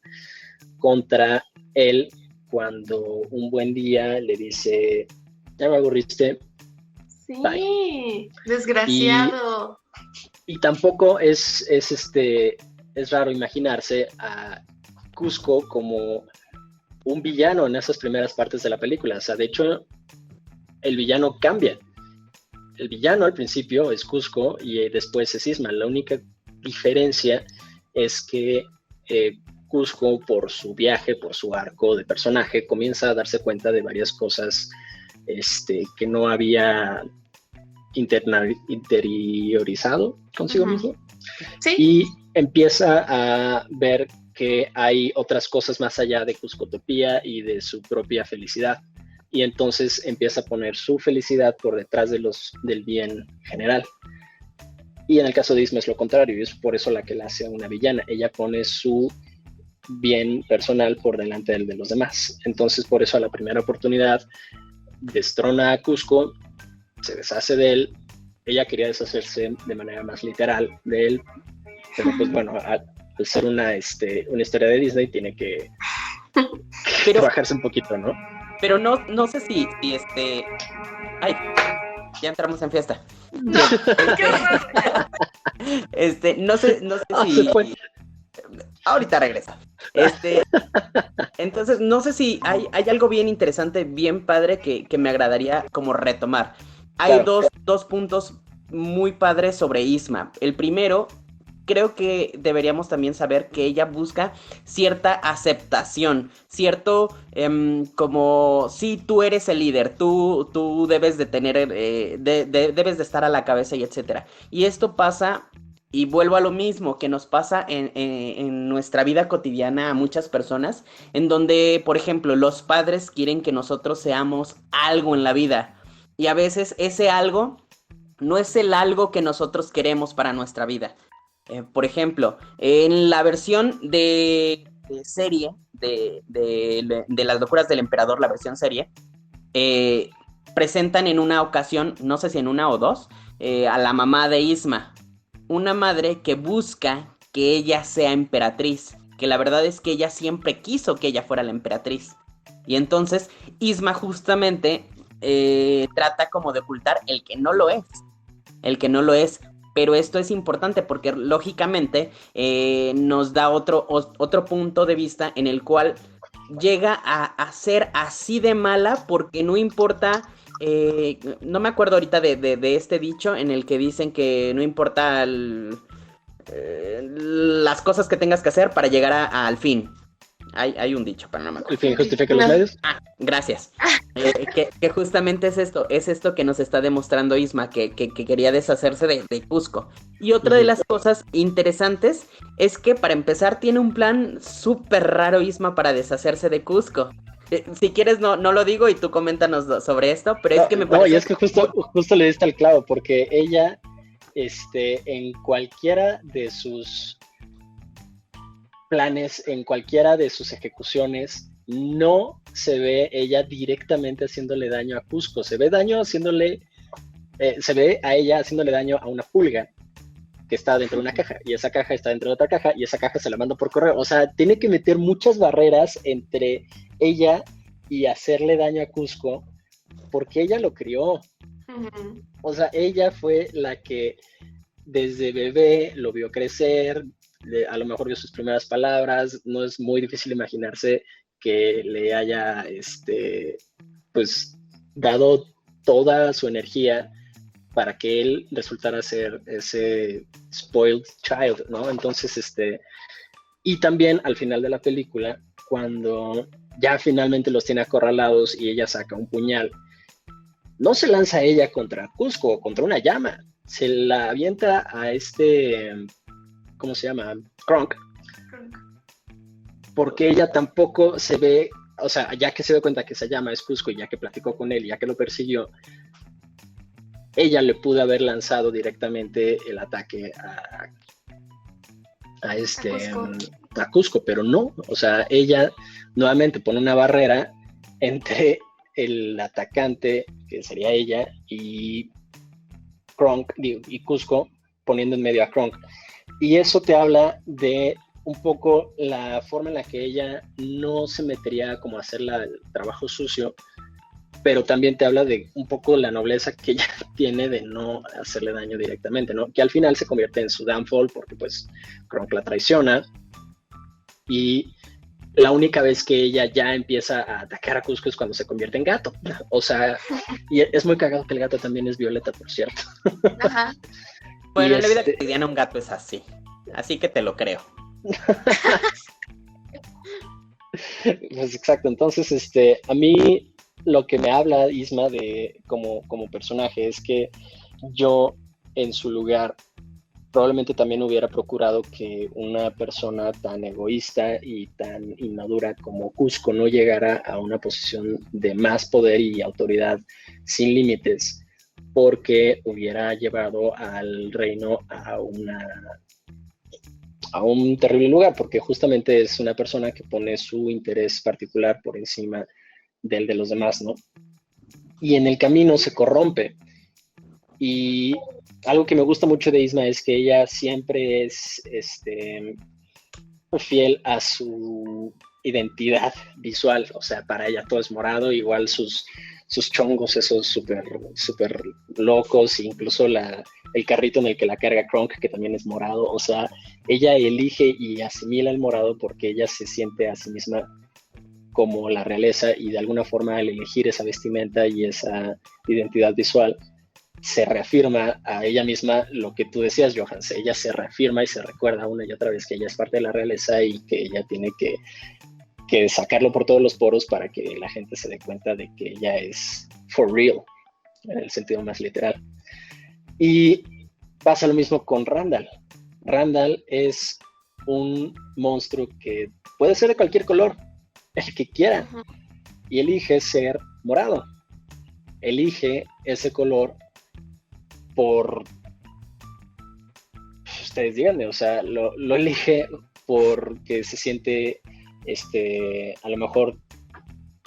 contra él cuando un buen día le dice, ya me aburriste. Sí, bye. Desgraciado. Y tampoco es raro imaginarse a Cusco como un villano en esas primeras partes de la película. O sea, de hecho, el villano cambia. El villano al principio es Cusco y después es Isma. La única diferencia es que Cusco, por su viaje, por su arco de personaje, comienza a darse cuenta de varias cosas que no había interiorizado consigo mismo. ¿Sí? Y empieza a ver que hay otras cosas más allá de Cuscotopía y de su propia felicidad. Y entonces empieza a poner su felicidad por detrás del bien general. Y en el caso de Isma es lo contrario, y es por eso la que la hace una villana. Ella pone su bien personal por delante del de los demás. Entonces, por eso a la primera oportunidad destrona a Cusco, se deshace de él. Ella quería deshacerse de manera más literal de él, pero pues bueno, al ser una historia de Disney tiene que bajarse un poquito, ¿no? Pero no sé si ay, ya entramos en fiesta. No, qué horror. No sé si ahorita regresa. Entonces, no sé si hay algo bien interesante, bien padre que me agradaría como retomar. Hay Claro. dos puntos muy padres sobre Isma. El primero, creo que deberíamos también saber que ella busca cierta aceptación, cierto, como, sí, tú eres el líder, tú debes de tener, debes de estar a la cabeza y etcétera. Y esto pasa, y vuelvo a lo mismo, que nos pasa en nuestra vida cotidiana a muchas personas, en donde, por ejemplo, los padres quieren que nosotros seamos algo en la vida, y a veces ese algo no es el algo que nosotros queremos para nuestra vida. Por ejemplo, en la versión de serie de Las locuras del emperador, la versión serie, presentan en una ocasión, no sé si en una o dos, a la mamá de Isma. Una madre que busca que ella sea emperatriz, que la verdad es que ella siempre quiso que ella fuera la emperatriz. Y entonces Isma justamente trata como de ocultar el que no lo es. Pero esto es importante porque lógicamente nos da otro punto de vista en el cual llega a ser así de mala porque no importa, no me acuerdo ahorita de este dicho en el que dicen que no importa las cosas que tengas que hacer para llegar al fin. Hay un dicho, pero no me acuerdo. ¿El fin justifica los medios? Gracias. Que justamente es esto que nos está demostrando Isma, que quería deshacerse de Cusco. Y otra de las cosas interesantes es que para empezar tiene un plan súper raro Isma para deshacerse de Cusco. Si quieres no lo digo y tú coméntanos sobre esto, pero es que me parece... No, y es que justo le diste al clavo, porque ella, en cualquiera de sus planes, en cualquiera de sus ejecuciones, no se ve ella directamente haciéndole daño a Cusco, se ve se ve a ella haciéndole daño a una pulga que está dentro de una caja, y esa caja está dentro de otra caja, y esa caja se la manda por correo. O sea, tiene que meter muchas barreras entre ella y hacerle daño a Cusco, porque ella lo crió. O sea, ella fue la que desde bebé lo vio crecer, a lo mejor vio sus primeras palabras. No es muy difícil imaginarse que le haya, pues, dado toda su energía para que él resultara ser ese spoiled child, ¿no? Entonces, y también al final de la película, cuando ya finalmente los tiene acorralados y ella saca un puñal, no se lanza ella contra Cusco o contra una llama, se la avienta a ¿cómo se llama? Kronk, porque ella tampoco se ve, o sea, ya que se dio cuenta que esa llama es Cusco y ya que platicó con él, ya que lo persiguió, ella le pudo haber lanzado directamente el ataque a Cusco, pero no, o sea, ella nuevamente pone una barrera entre el atacante, que sería ella, y Kronk, y Cusco, poniendo en medio a Kronk. Y eso te habla de un poco la forma en la que ella no se metería como a hacer el trabajo sucio, pero también te habla de un poco la nobleza que ella tiene de no hacerle daño directamente, ¿no? Que al final se convierte en su downfall porque pues Kronk la traiciona, y la única vez que ella ya empieza a atacar a Cusco es cuando se convierte en gato. O sea, y es muy cagado que el gato también es violeta, por cierto. Ajá. Bueno, en la vida cotidiana un gato es así que te lo creo. Pues exacto, entonces a mí lo que me habla Isma de como personaje es que yo en su lugar probablemente también hubiera procurado que una persona tan egoísta y tan inmadura como Cusco no llegara a una posición de más poder y autoridad sin límites, porque hubiera llevado al reino a un terrible lugar, porque justamente es una persona que pone su interés particular por encima del de los demás, ¿no? Y en el camino se corrompe. Y algo que me gusta mucho de Isma es que ella siempre es fiel a su identidad visual. O sea, para ella todo es morado, igual sus chongos esos súper super locos, incluso el carrito en el que la carga Kronk, que también es morado. O sea, ella elige y asimila el morado porque ella se siente a sí misma como la realeza, y de alguna forma al elegir esa vestimenta y esa identidad visual se reafirma a ella misma lo que tú decías, Johans. Ella se reafirma y se recuerda una y otra vez que ella es parte de la realeza y que ella tiene que sacarlo por todos los poros para que la gente se dé cuenta de que ella es for real, en el sentido más literal. Y pasa lo mismo con Randall. Randall es un monstruo que puede ser de cualquier color, el que quiera, y elige ser morado. Elige ese color por, ustedes díganme, o sea, lo elige porque se siente, a lo mejor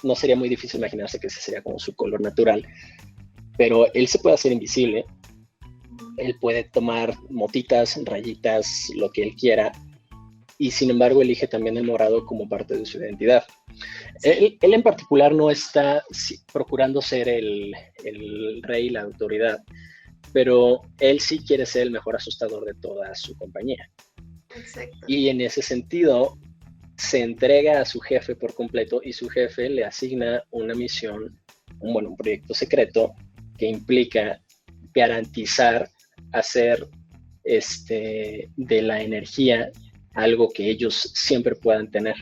no sería muy difícil imaginarse que ese sería como su color natural, pero él se puede hacer invisible, él puede tomar motitas, rayitas, lo que él quiera, y sin embargo elige también el morado como parte de su identidad. Él en particular no está procurando ser el rey, la autoridad, pero él sí quiere ser el mejor asustador de toda su compañía. Exacto. Y en ese sentido se entrega a su jefe por completo, y su jefe le asigna una misión, un proyecto secreto que implica garantizar hacer de la energía algo que ellos siempre puedan tener.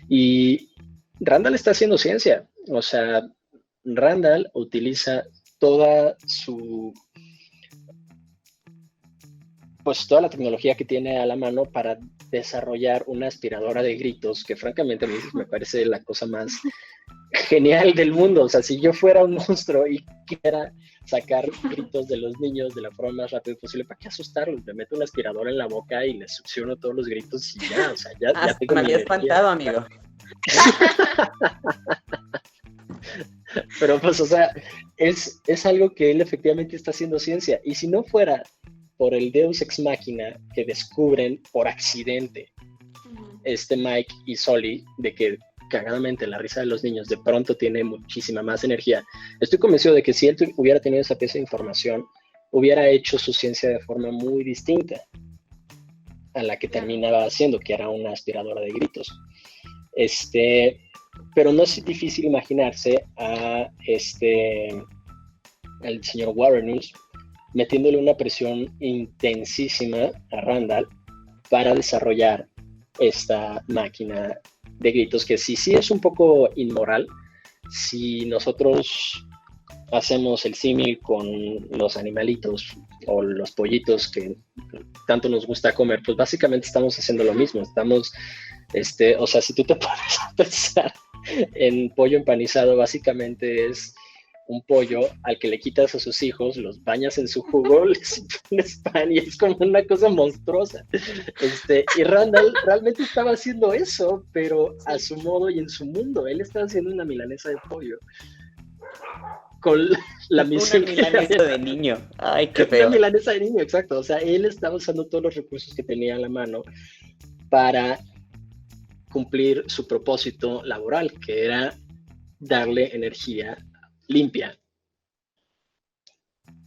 Y Randall está haciendo ciencia. O sea, Randall utiliza toda toda la tecnología que tiene a la mano para desarrollar una aspiradora de gritos que francamente a mí me parece la cosa más genial del mundo. O sea, si yo fuera un monstruo y quiera sacar gritos de los niños de la forma más rápida posible, ¿para qué asustarlos? Me meto un aspirador en la boca y les succiono todos los gritos y ya, o sea, ya tengo me mi había energía. espantado, amigo. Pero pues, o sea, es algo que él efectivamente está haciendo ciencia. Y si no fuera por el Deus Ex Machina que descubren por accidente Mike y Sully, de que cagadamente la risa de los niños de pronto tiene muchísima más energía, estoy convencido de que si él hubiera tenido esa pieza de información, hubiera hecho su ciencia de forma muy distinta a la que terminaba haciendo, que era una aspiradora de gritos. Pero no es difícil imaginarse al señor Warrenus metiéndole una presión intensísima a Randall para desarrollar esta máquina de gritos, que sí es un poco inmoral. Si nosotros hacemos el símil con los animalitos o los pollitos que tanto nos gusta comer, pues básicamente estamos haciendo lo mismo. Estamos, o sea, si tú te pones a pensar en pollo empanizado, básicamente es un pollo al que le quitas a sus hijos, los bañas en su jugo, les pones pan y es como una cosa monstruosa. Y Randall realmente estaba haciendo eso, pero a su modo y en su mundo. Él estaba haciendo una milanesa de pollo con la misma milanesa de niño. Ay, qué feo. Una milanesa de niño, exacto. O sea, él estaba usando todos los recursos que tenía a la mano para cumplir su propósito laboral, que era darle energía limpia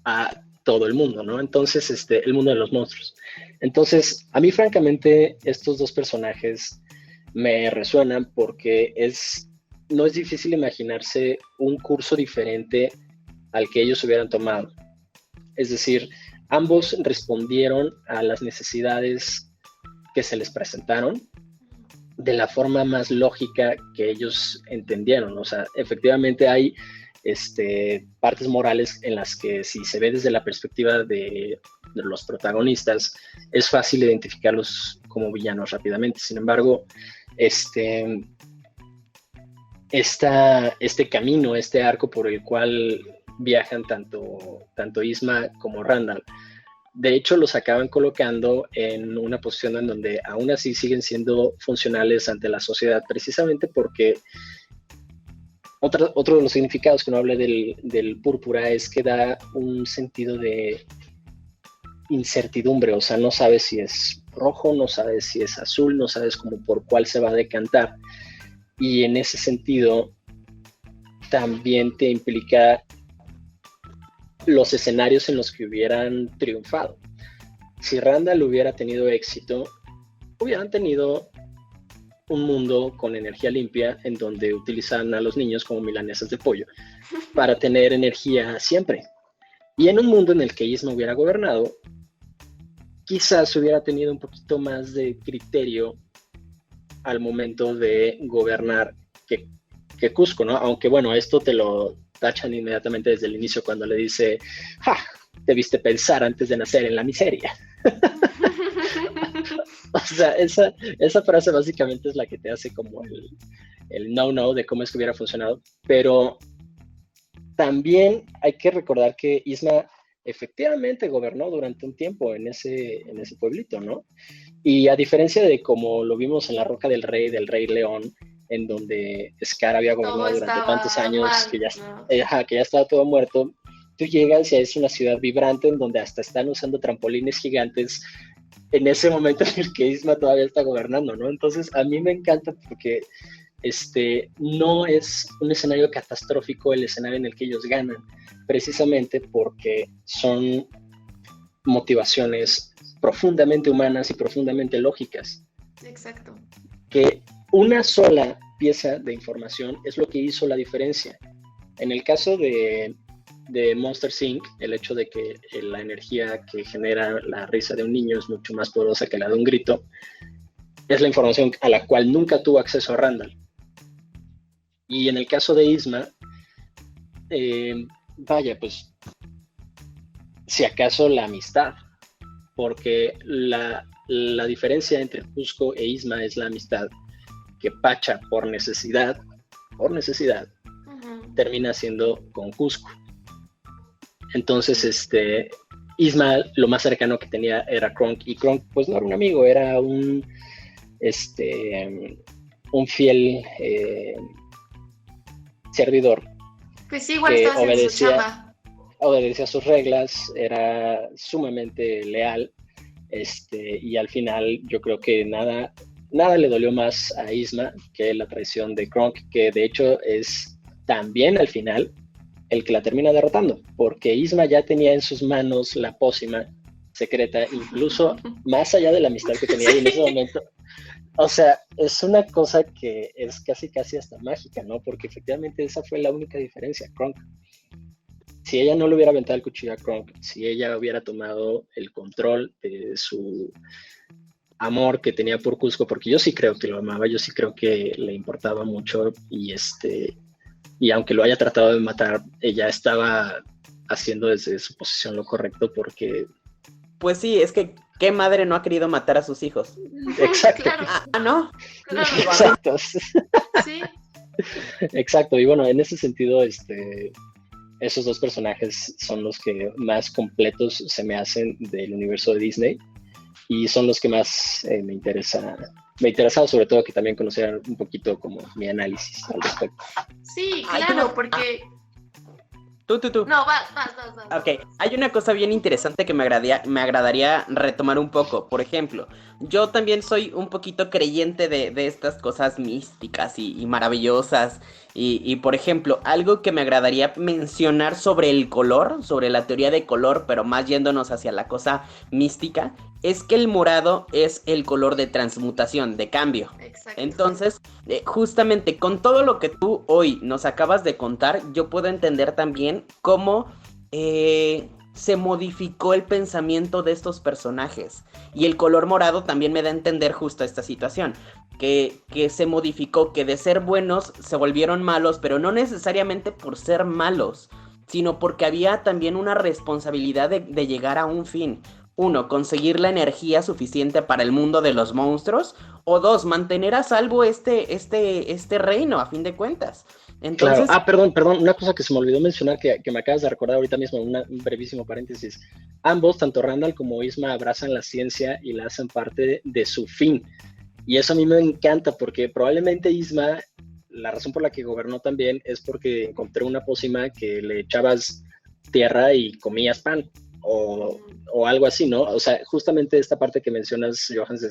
a todo el mundo, ¿no? Entonces, el mundo de los monstruos. Entonces, a mí, francamente, estos dos personajes me resuenan porque no es difícil imaginarse un curso diferente al que ellos hubieran tomado. Es decir, ambos respondieron a las necesidades que se les presentaron de la forma más lógica que ellos entendieron. O sea, efectivamente hay partes morales en las que, si se ve desde la perspectiva de los protagonistas, es fácil identificarlos como villanos rápidamente. Sin embargo, este camino, este arco por el cual viajan tanto Isma como Randall, de hecho los acaban colocando en una posición en donde aún así siguen siendo funcionales ante la sociedad, precisamente porque otro de los significados que no hablé del púrpura es que da un sentido de incertidumbre. O sea, no sabes si es rojo, no sabes si es azul, no sabes como por cuál se va a decantar. Y en ese sentido también te implica los escenarios en los que hubieran triunfado. Si Randall hubiera tenido éxito, hubieran tenido un mundo con energía limpia en donde utilizan a los niños como milanesas de pollo para tener energía siempre. Y en un mundo en el que Isma hubiera gobernado, quizás hubiera tenido un poquito más de criterio al momento de gobernar que Cusco, ¿no? Aunque bueno, esto te lo tachan inmediatamente desde el inicio cuando le dice, ¡ja! Debiste pensar antes de nacer en la miseria. O sea, esa frase básicamente es la que te hace como el no de cómo es que hubiera funcionado. Pero también hay que recordar que Isma efectivamente gobernó durante un tiempo en ese pueblito, ¿no? Y a diferencia de como lo vimos en La Roca del Rey León, en donde Scar había gobernado durante tantos años mal, que ya estaba todo muerto, tú llegas y es una ciudad vibrante en donde hasta están usando trampolines gigantes en ese momento en el que Isma todavía está gobernando, ¿no? Entonces a mí me encanta porque no es un escenario catastrófico el escenario en el que ellos ganan, precisamente porque son motivaciones profundamente humanas y profundamente lógicas. Exacto. Que una sola pieza de información es lo que hizo la diferencia. En el caso de Monster Inc., el hecho de que la energía que genera la risa de un niño es mucho más poderosa que la de un grito, es la información a la cual nunca tuvo acceso Randall. Y en el caso de Isma, vaya, pues, si acaso la amistad, porque la diferencia entre Cusco e Isma es la amistad, que Pacha, por necesidad, termina siendo con Cusco. Entonces, Isma lo más cercano que tenía era Kronk, y Kronk pues no era un amigo, era un fiel servidor. Pues sí, igual que estaba haciendo su chamba. obedecía sus reglas, era sumamente leal, y al final yo creo que nada le dolió más a Isma que la traición de Kronk, que de hecho es también al final el que la termina derrotando, porque Isma ya tenía en sus manos la pócima secreta, incluso más allá de la amistad que tenía, sí. Y en ese momento, o sea, es una cosa que es casi hasta mágica, ¿no? Porque efectivamente esa fue la única diferencia, Kronk. Si ella no le hubiera aventado el cuchillo a Kronk, si ella hubiera tomado el control de su amor que tenía por Cusco, porque yo sí creo que lo amaba, yo sí creo que le importaba mucho, y aunque lo haya tratado de matar, ella estaba haciendo desde su posición lo correcto, porque... Pues sí, es que ¿qué madre no ha querido matar a sus hijos? Exacto. Claro. ¿No? Claro. Exacto. Sí. Exacto, y bueno, en ese sentido, esos dos personajes son los que más completos se me hacen del universo de Disney, y son los que más me interesaba, sobre todo que también conocieran un poquito como mi análisis al respecto. Sí, claro, porque... Tú. No, vas. Ok, hay una cosa bien interesante que me agradaría retomar un poco. Por ejemplo, yo también soy un poquito creyente de estas cosas místicas y maravillosas. Y por ejemplo, algo que me agradaría mencionar sobre el color, sobre la teoría de color, pero más yéndonos hacia la cosa mística, es que el morado es el color de transmutación, de cambio. Exacto. Entonces, justamente con todo lo que tú hoy nos acabas de contar, yo puedo entender también cómo se modificó el pensamiento de estos personajes. Y el color morado también me da a entender justo esta situación. Que se modificó, que de ser buenos se volvieron malos, pero no necesariamente por ser malos, sino porque había también una responsabilidad de llegar a un fin. 1, conseguir la energía suficiente para el mundo de los monstruos, o 2, mantener a salvo este reino, a fin de cuentas. Entonces... Claro. Perdón, una cosa que se me olvidó mencionar, que me acabas de recordar ahorita mismo, un brevísimo paréntesis. Ambos, tanto Randall como Isma, abrazan la ciencia y la hacen parte de su fin. Y eso a mí me encanta, porque probablemente Isma, la razón por la que gobernó también es porque encontré una pócima que le echabas tierra y comías pan, o algo así, ¿no? O sea, justamente esta parte que mencionas, Johans,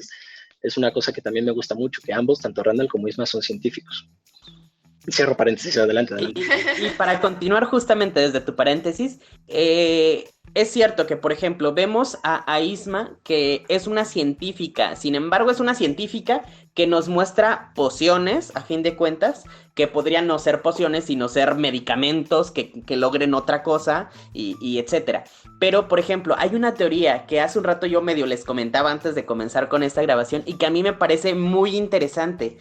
es una cosa que también me gusta mucho, que ambos, tanto Randall como Isma, son científicos. Cierro paréntesis, adelante. Y para continuar justamente desde tu paréntesis, es cierto que, por ejemplo, vemos a Isma, que es una científica, sin embargo es una científica que nos muestra pociones, a fin de cuentas, que podrían no ser pociones, sino ser medicamentos que logren otra cosa, y etcétera. Pero, por ejemplo, hay una teoría que hace un rato yo medio les comentaba antes de comenzar con esta grabación, y que a mí me parece muy interesante.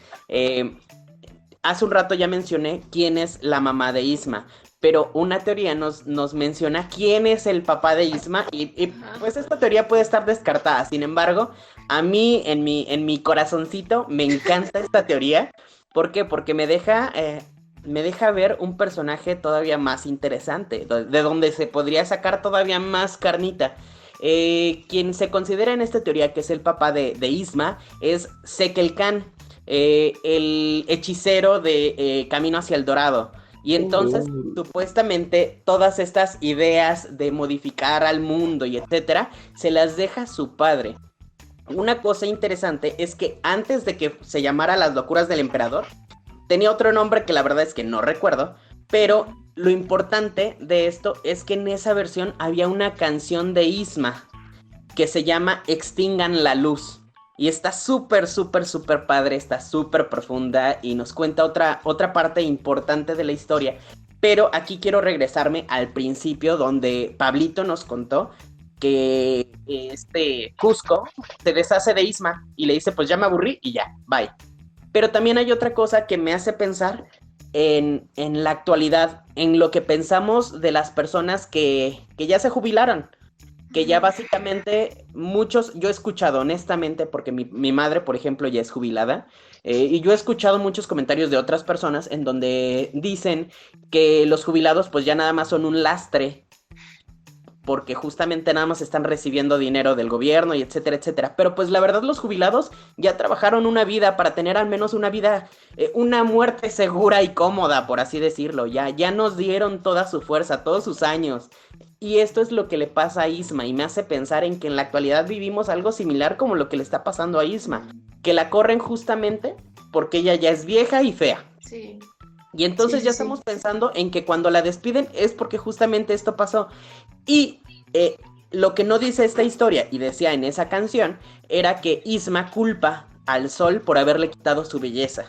Hace un rato ya mencioné quién es la mamá de Isma, pero una teoría nos menciona quién es el papá de Isma, y pues esta teoría puede estar descartada. Sin embargo, a mí en mi corazoncito me encanta esta teoría. ¿Por qué? Porque me deja ver un personaje todavía más interesante, de donde se podría sacar todavía más carnita. Quien se considera en esta teoría que es el papá de Isma es Sekel Khan, el hechicero de Camino hacia el Dorado. Y entonces, supuestamente, todas estas ideas de modificar al mundo y etcétera, se las deja su padre. Una cosa interesante es que antes de que se llamara Las Locuras del Emperador, tenía otro nombre que la verdad es que no recuerdo, pero lo importante de esto es que en esa versión había una canción de Isma que se llama Extingan la Luz. Y está súper padre, está súper profunda y nos cuenta otra parte importante de la historia. Pero aquí quiero regresarme al principio, donde Pablito nos contó que Cusco se deshace de Isma y le dice, pues ya me aburrí y ya, bye. Pero también hay otra cosa que me hace pensar en la actualidad, en lo que pensamos de las personas que ya se jubilaron. que ya básicamente muchos, yo he escuchado honestamente, porque mi madre, por ejemplo, ya es jubilada, y yo he escuchado muchos comentarios de otras personas en donde dicen que los jubilados pues ya nada más son un lastre porque justamente nada más están recibiendo dinero del gobierno y etcétera, etcétera. Pero pues la verdad los jubilados ya trabajaron una vida para tener al menos una vida, una muerte segura y cómoda, por así decirlo. Ya nos dieron toda su fuerza, todos sus años. Y esto es lo que le pasa a Isma y me hace pensar en que en la actualidad vivimos algo similar como lo que le está pasando a Isma, que la corren justamente porque ella ya es vieja y fea. Sí. Y entonces Sí, ya sí, sí. estamos pensando en que cuando la despiden es porque justamente esto pasó. Y lo que no dice esta historia y decía en esa canción era que Isma culpa al sol por haberle quitado su belleza.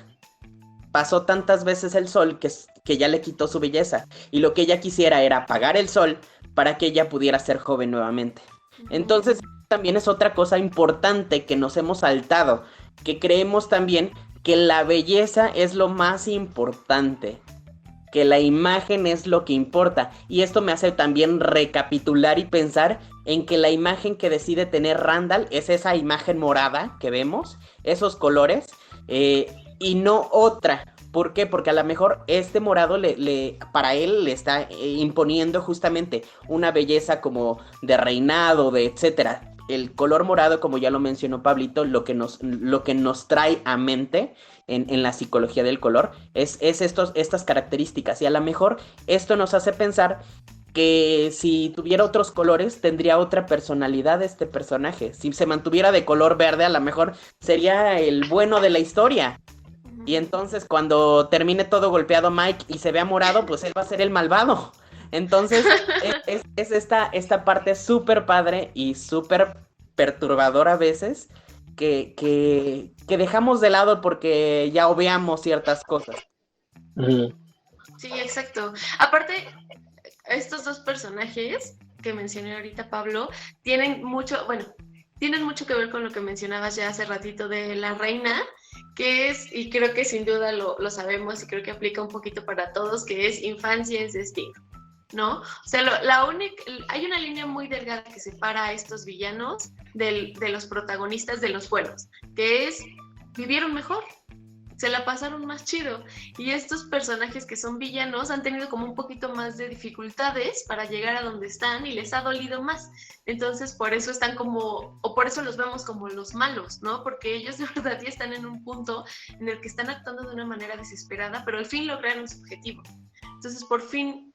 Pasó tantas veces el sol que ya le quitó su belleza. Y lo que ella quisiera era apagar el sol para que ella pudiera ser joven nuevamente. Entonces también es otra cosa importante que nos hemos saltado, que creemos también que la belleza es lo más importante, que la imagen es lo que importa. Y esto me hace también recapitular y pensar en que la imagen que decide tener Randall es esa imagen morada que vemos, esos colores, y no otra. ¿Por qué? Porque a lo mejor este morado para él le está imponiendo justamente una belleza como de reinado, de etcétera. El color morado, como ya lo mencionó Pablito, lo que nos trae a mente en la psicología del color es estas características. Y a lo mejor esto nos hace pensar que si tuviera otros colores tendría otra personalidad este personaje. Si se mantuviera de color verde, a lo mejor sería el bueno de la historia. Y entonces cuando termine todo golpeado Mike y se vea morado, pues él va a ser el malvado. Entonces es esta parte súper padre y súper perturbadora a veces que dejamos de lado porque ya obviamos ciertas cosas. Sí, exacto. Aparte, estos dos personajes que mencioné ahorita, Pablo, tienen mucho que ver con lo que mencionabas ya hace ratito de la reina, que es, y creo que sin duda lo sabemos y creo que aplica un poquito para todos, que es infancia es destino, ¿no? O sea, hay una línea muy delgada que separa a estos villanos de los protagonistas de los buenos, que es, vivieron mejor, se la pasaron más chido. Y estos personajes que son villanos han tenido como un poquito más de dificultades para llegar a donde están y les ha dolido más. Entonces, por eso están por eso los vemos como los malos, ¿no? Porque ellos de verdad ya están en un punto en el que están actuando de una manera desesperada, pero al fin lograron su objetivo. Entonces, por fin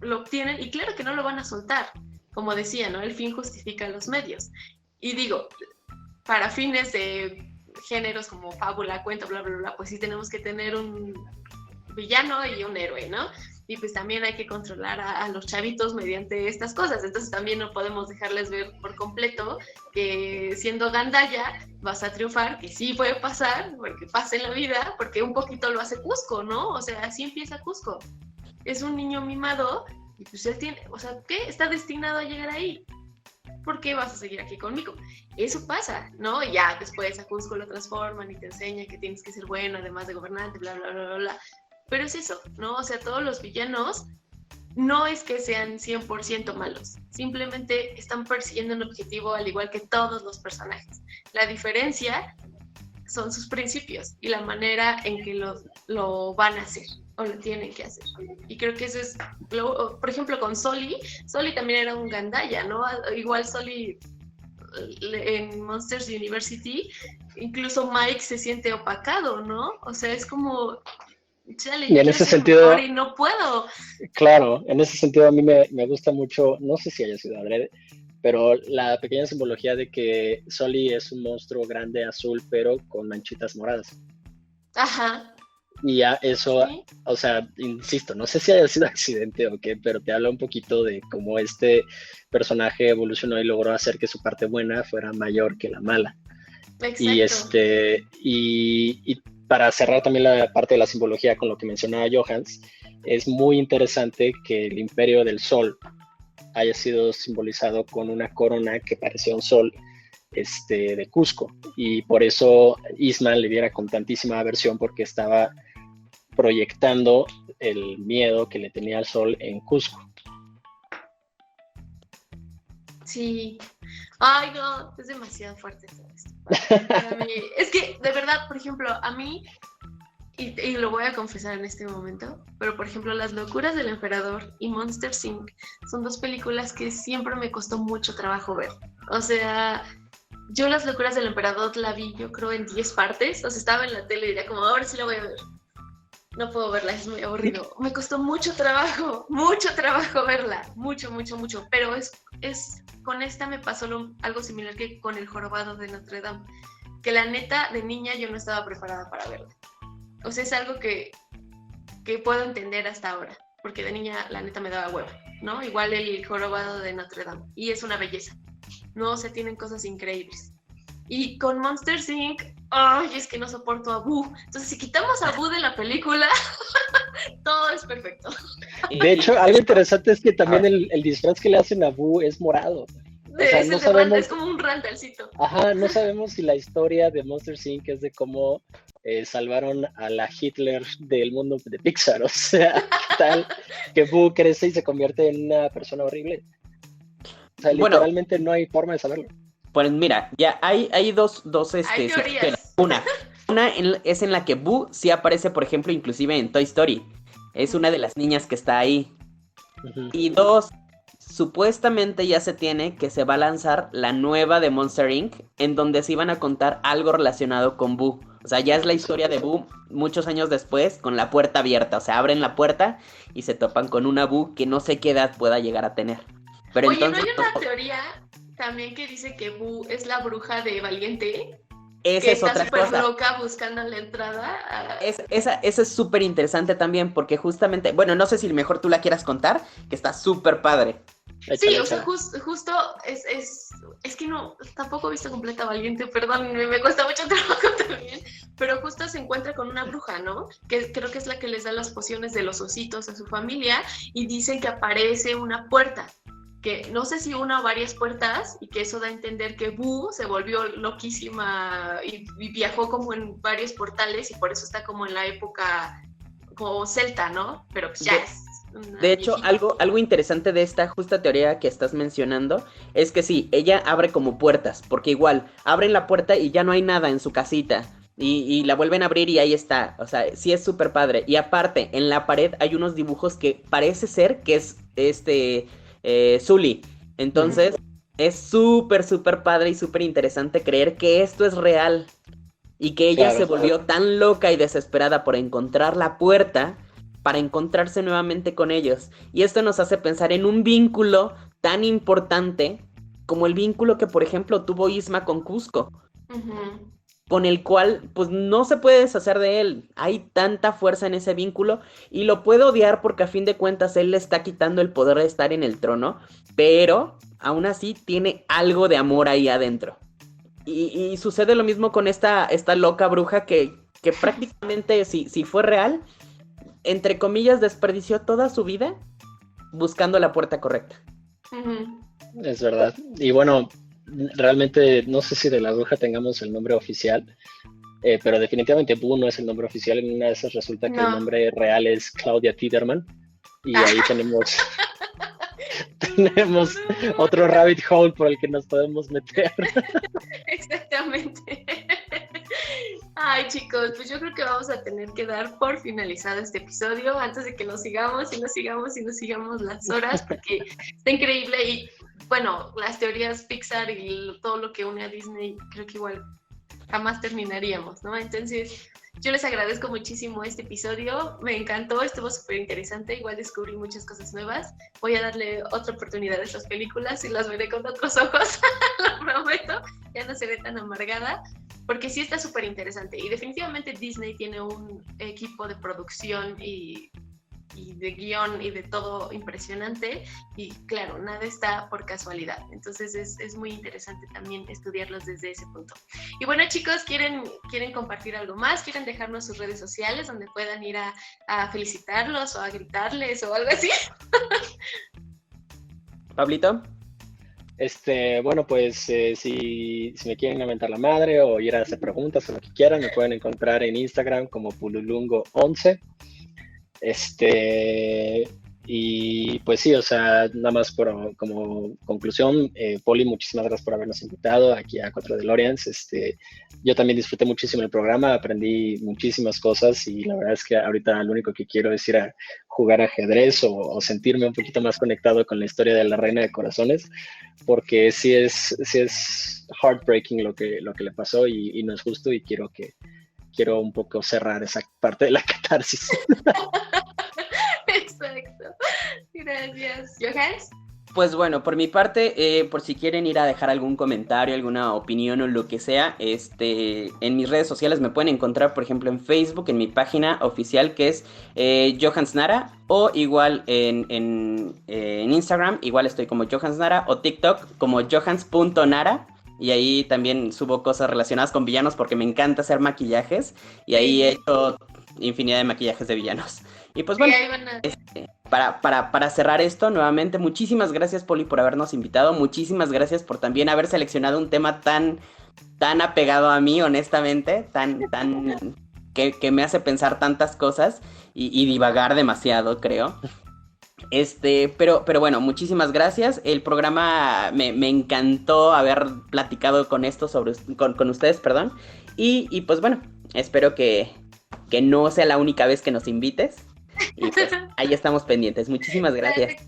lo obtienen y claro que no lo van a soltar. Como decía, ¿no? El fin justifica los medios. Y digo, para fines de géneros como fábula, cuento, bla, bla, bla, pues sí tenemos que tener un villano y un héroe, ¿no? Y pues también hay que controlar a los chavitos mediante estas cosas, entonces también no podemos dejarles ver por completo que siendo gandalla vas a triunfar, que sí puede pasar, porque pasa en la vida, porque un poquito lo hace Cusco, ¿no? O sea, así empieza Cusco. Es un niño mimado y pues él tiene, o sea, ¿qué? Está destinado a llegar ahí. ¿Por qué vas a seguir aquí conmigo? Eso pasa, ¿no? Y ya después a Cusco lo transforman y te enseñan que tienes que ser bueno, además de gobernante, bla, bla, bla, bla, bla. Pero es eso, ¿no? O sea, todos los villanos no es que sean 100% malos, simplemente están persiguiendo un objetivo al igual que todos los personajes. La diferencia son sus principios y la manera en que lo van a hacer o lo tienen que hacer. Y creo que eso es, por ejemplo, con Sully también era un gandaya, ¿no? Igual Sully en Monsters University, incluso Mike se siente opacado, ¿no? O sea, es como, chale, y en ese sentido, y no puedo. Claro, en ese sentido a mí me gusta mucho, no sé si haya sido adrede, pero la pequeña simbología de que Sully es un monstruo grande azul, pero con manchitas moradas. Ajá. Y ya eso, ¿Sí? o sea, insisto, no sé si haya sido accidente o qué, pero te habla un poquito de cómo este personaje evolucionó y logró hacer que su parte buena fuera mayor que la mala. Exacto. Y para cerrar también la parte de la simbología con lo que mencionaba Johans, es muy interesante que el Imperio del Sol haya sido simbolizado con una corona que parecía un sol de Cusco, y por eso Isma le viera con tantísima aversión porque estaba proyectando el miedo que le tenía al sol en Cusco. Sí. Ay, no, es demasiado fuerte todo esto. Para mí, es que, de verdad, por ejemplo, a mí, y lo voy a confesar en este momento, pero por ejemplo, Las locuras del emperador y Monsters, Inc. son dos películas que siempre me costó mucho trabajo ver. O sea, yo Las locuras del emperador la vi, yo creo, en 10 partes. O sea, estaba en la tele y diría como, ahora sí la voy a ver. No puedo verla, es muy aburrido. Me costó mucho trabajo verla. Mucho, mucho, mucho. Pero con esta me pasó algo similar que con El jorobado de Notre Dame. Que la neta, de niña yo no estaba preparada para verla. O sea, es algo que puedo entender hasta ahora. Porque de niña, la neta, me daba huevo, ¿no? Igual El jorobado de Notre Dame. Y es una belleza. No, se tienen cosas increíbles. Y con Monsters, Inc., ay, es que no soporto a Boo. Entonces, si quitamos a Boo de la película, todo es perfecto. De hecho, algo interesante es que también el disfraz que le hacen a Boo es morado. O sea, Es, no el de sabemos, es como un randalcito. ajá, no sabemos si la historia de Monsters Inc. es de cómo salvaron a la Hitler del mundo de Pixar. O sea, tal que Boo crece y se convierte en una persona horrible. O sea, Bueno, literalmente no hay forma de saberlo. pues mira, ya hay dos Hay situaciones. teorías. Una es en la que Boo sí aparece, por ejemplo, inclusive en Toy Story. Es una de las niñas que está ahí. Ujú. Y dos, supuestamente ya se tiene que se va a lanzar la nueva de Monster Inc., en donde se iban a contar algo relacionado con Boo. O sea, ya es la historia de Boo muchos años después, con la puerta abierta. O sea, abren la puerta y se topan con una Boo que no sé qué edad pueda llegar a tener. Pero Oye, ¿no entonces, hay una teoría también que dice que Boo es la bruja de Valiente? esa Que es está otra súper cosa. loca buscando la entrada. Esa es súper interesante también, porque justamente, bueno, no sé si mejor tú la quieras contar, que está súper padre. Sí, o sea, justo es que no, tampoco he visto completa Valiente, perdón, me cuesta mucho trabajo también, pero justo se encuentra con una bruja, ¿no? Que creo que es la que les da las pociones de los ositos a su familia y dicen que aparece una puerta, que no sé si una o varias puertas, y que eso da a entender que Boo se volvió loquísima y viajó como en varios portales y por eso está como en la época como celta, ¿no? Pero pues ya es una De hecho, viejita. algo interesante de esta justa teoría que estás mencionando es que sí, ella abre como puertas, porque igual abren la puerta y ya no hay nada en su casita. Y la vuelven a abrir y ahí está. O sea, sí es súper padre. Y aparte, en la pared hay unos dibujos que parece ser que es Zully. Entonces, es súper, súper padre y súper interesante creer que esto es real. Y que ella Claro. se volvió tan loca y desesperada por encontrar la puerta para encontrarse nuevamente con ellos. Y esto nos hace pensar en un vínculo tan importante como el vínculo que, por ejemplo, tuvo Isma con Cusco, Ujú. con el cual, pues, no se puede deshacer de él. Hay tanta fuerza en ese vínculo y lo puede odiar porque a fin de cuentas él le está quitando el poder de estar en el trono, pero aún así tiene algo de amor ahí adentro. Y sucede lo mismo con esta loca bruja que prácticamente, si fue real, entre comillas, desperdició toda su vida buscando la puerta correcta. Ujú. Es verdad. Y bueno, realmente no sé si de la bruja tengamos el nombre oficial, pero definitivamente Boo no es el nombre oficial. En una de esas resulta que el No. nombre real es Claudia Tiderman. Y ahí tenemos otro rabbit hole por el que nos podemos meter. Exactamente. Ay, chicos, pues yo creo que vamos a tener que dar por finalizado este episodio antes de que nos sigamos y nos sigamos y nos sigamos las horas, porque está increíble. Y bueno, las teorías Pixar y todo lo que une a Disney, creo que igual jamás terminaríamos, ¿no? Entonces, yo les agradezco muchísimo este episodio, me encantó, estuvo súper interesante, igual descubrí muchas cosas nuevas. Voy a darle otra oportunidad a estas películas y las veré con otros ojos, lo prometo, ya no seré tan amargada, porque sí está súper interesante. Y definitivamente Disney tiene un equipo de producción y de guión y de todo impresionante, y claro, nada está por casualidad, entonces es muy interesante también estudiarlos desde ese punto. Y bueno, chicos, ¿quieren compartir algo más? ¿Quieren dejarnos sus redes sociales donde puedan ir a felicitarlos o a gritarles o algo así? ¿Pablito? Bueno, pues si me quieren aventar la madre o ir a hacer preguntas o lo que quieran, me pueden encontrar en Instagram como Pululungo11. Y pues sí, o sea, nada más como conclusión, Poli, muchísimas gracias por habernos invitado aquí a 4 DeLoreans. Yo también disfruté muchísimo el programa, aprendí muchísimas cosas y la verdad es que ahorita lo único que quiero es ir a jugar ajedrez o sentirme un poquito más conectado con la historia de la Reina de Corazones, porque sí es heartbreaking lo que le pasó y no es justo y quiero un poco cerrar esa parte de la catarsis. Exacto. Gracias. ¿Johans? Pues bueno, por mi parte, por si quieren ir a dejar algún comentario, alguna opinión o lo que sea, en mis redes sociales me pueden encontrar, por ejemplo, en Facebook, en mi página oficial que es Johans Nara, o igual en Instagram, igual estoy como Johans Nara, o TikTok como johans.nara. Y ahí también subo cosas relacionadas con villanos porque me encanta hacer maquillajes. Y ahí he hecho infinidad de maquillajes de villanos. Y pues bueno, para cerrar esto nuevamente, muchísimas gracias, Poli, por habernos invitado. Muchísimas gracias por también haber seleccionado un tema tan apegado a mí, honestamente. Que me hace pensar tantas cosas y divagar demasiado, creo. Pero bueno, muchísimas gracias. El programa me encantó haber platicado con ustedes, perdón. Y pues bueno, espero que no sea la única vez que nos invites. Y pues ahí estamos pendientes. Muchísimas gracias.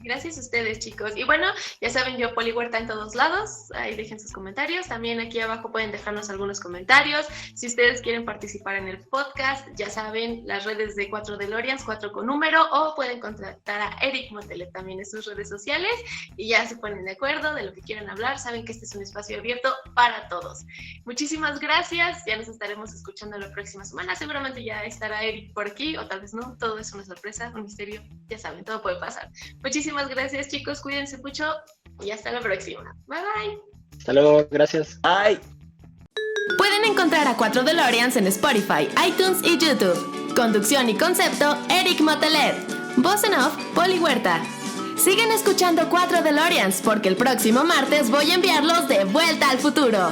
Gracias a ustedes, chicos. Y bueno, ya saben, yo Poli Huerta en todos lados. Ahí dejen sus comentarios. También aquí abajo pueden dejarnos algunos comentarios. Si ustedes quieren participar en el podcast, ya saben, las redes de 4 DeLoreans, 4 con número, o pueden contactar a Eric Motelet también en sus redes sociales y ya se ponen de acuerdo de lo que quieran hablar. Saben que este es un espacio abierto para todos. Muchísimas gracias. Ya nos estaremos escuchando la próxima semana. Seguramente ya estará Eric por aquí, o tal vez no. Todo es una sorpresa, un misterio. Ya saben, todo puede pasar. Muchísimas gracias, chicos, cuídense mucho y hasta la próxima. Bye bye. Hasta luego, gracias. Bye. Pueden encontrar a 4 DeLoreans en Spotify, iTunes y YouTube. Conducción y concepto, Eric Motelet. Voz en off, Poli Huerta. Sigan escuchando 4 DeLoreans porque el próximo martes voy a enviarlos de vuelta al futuro.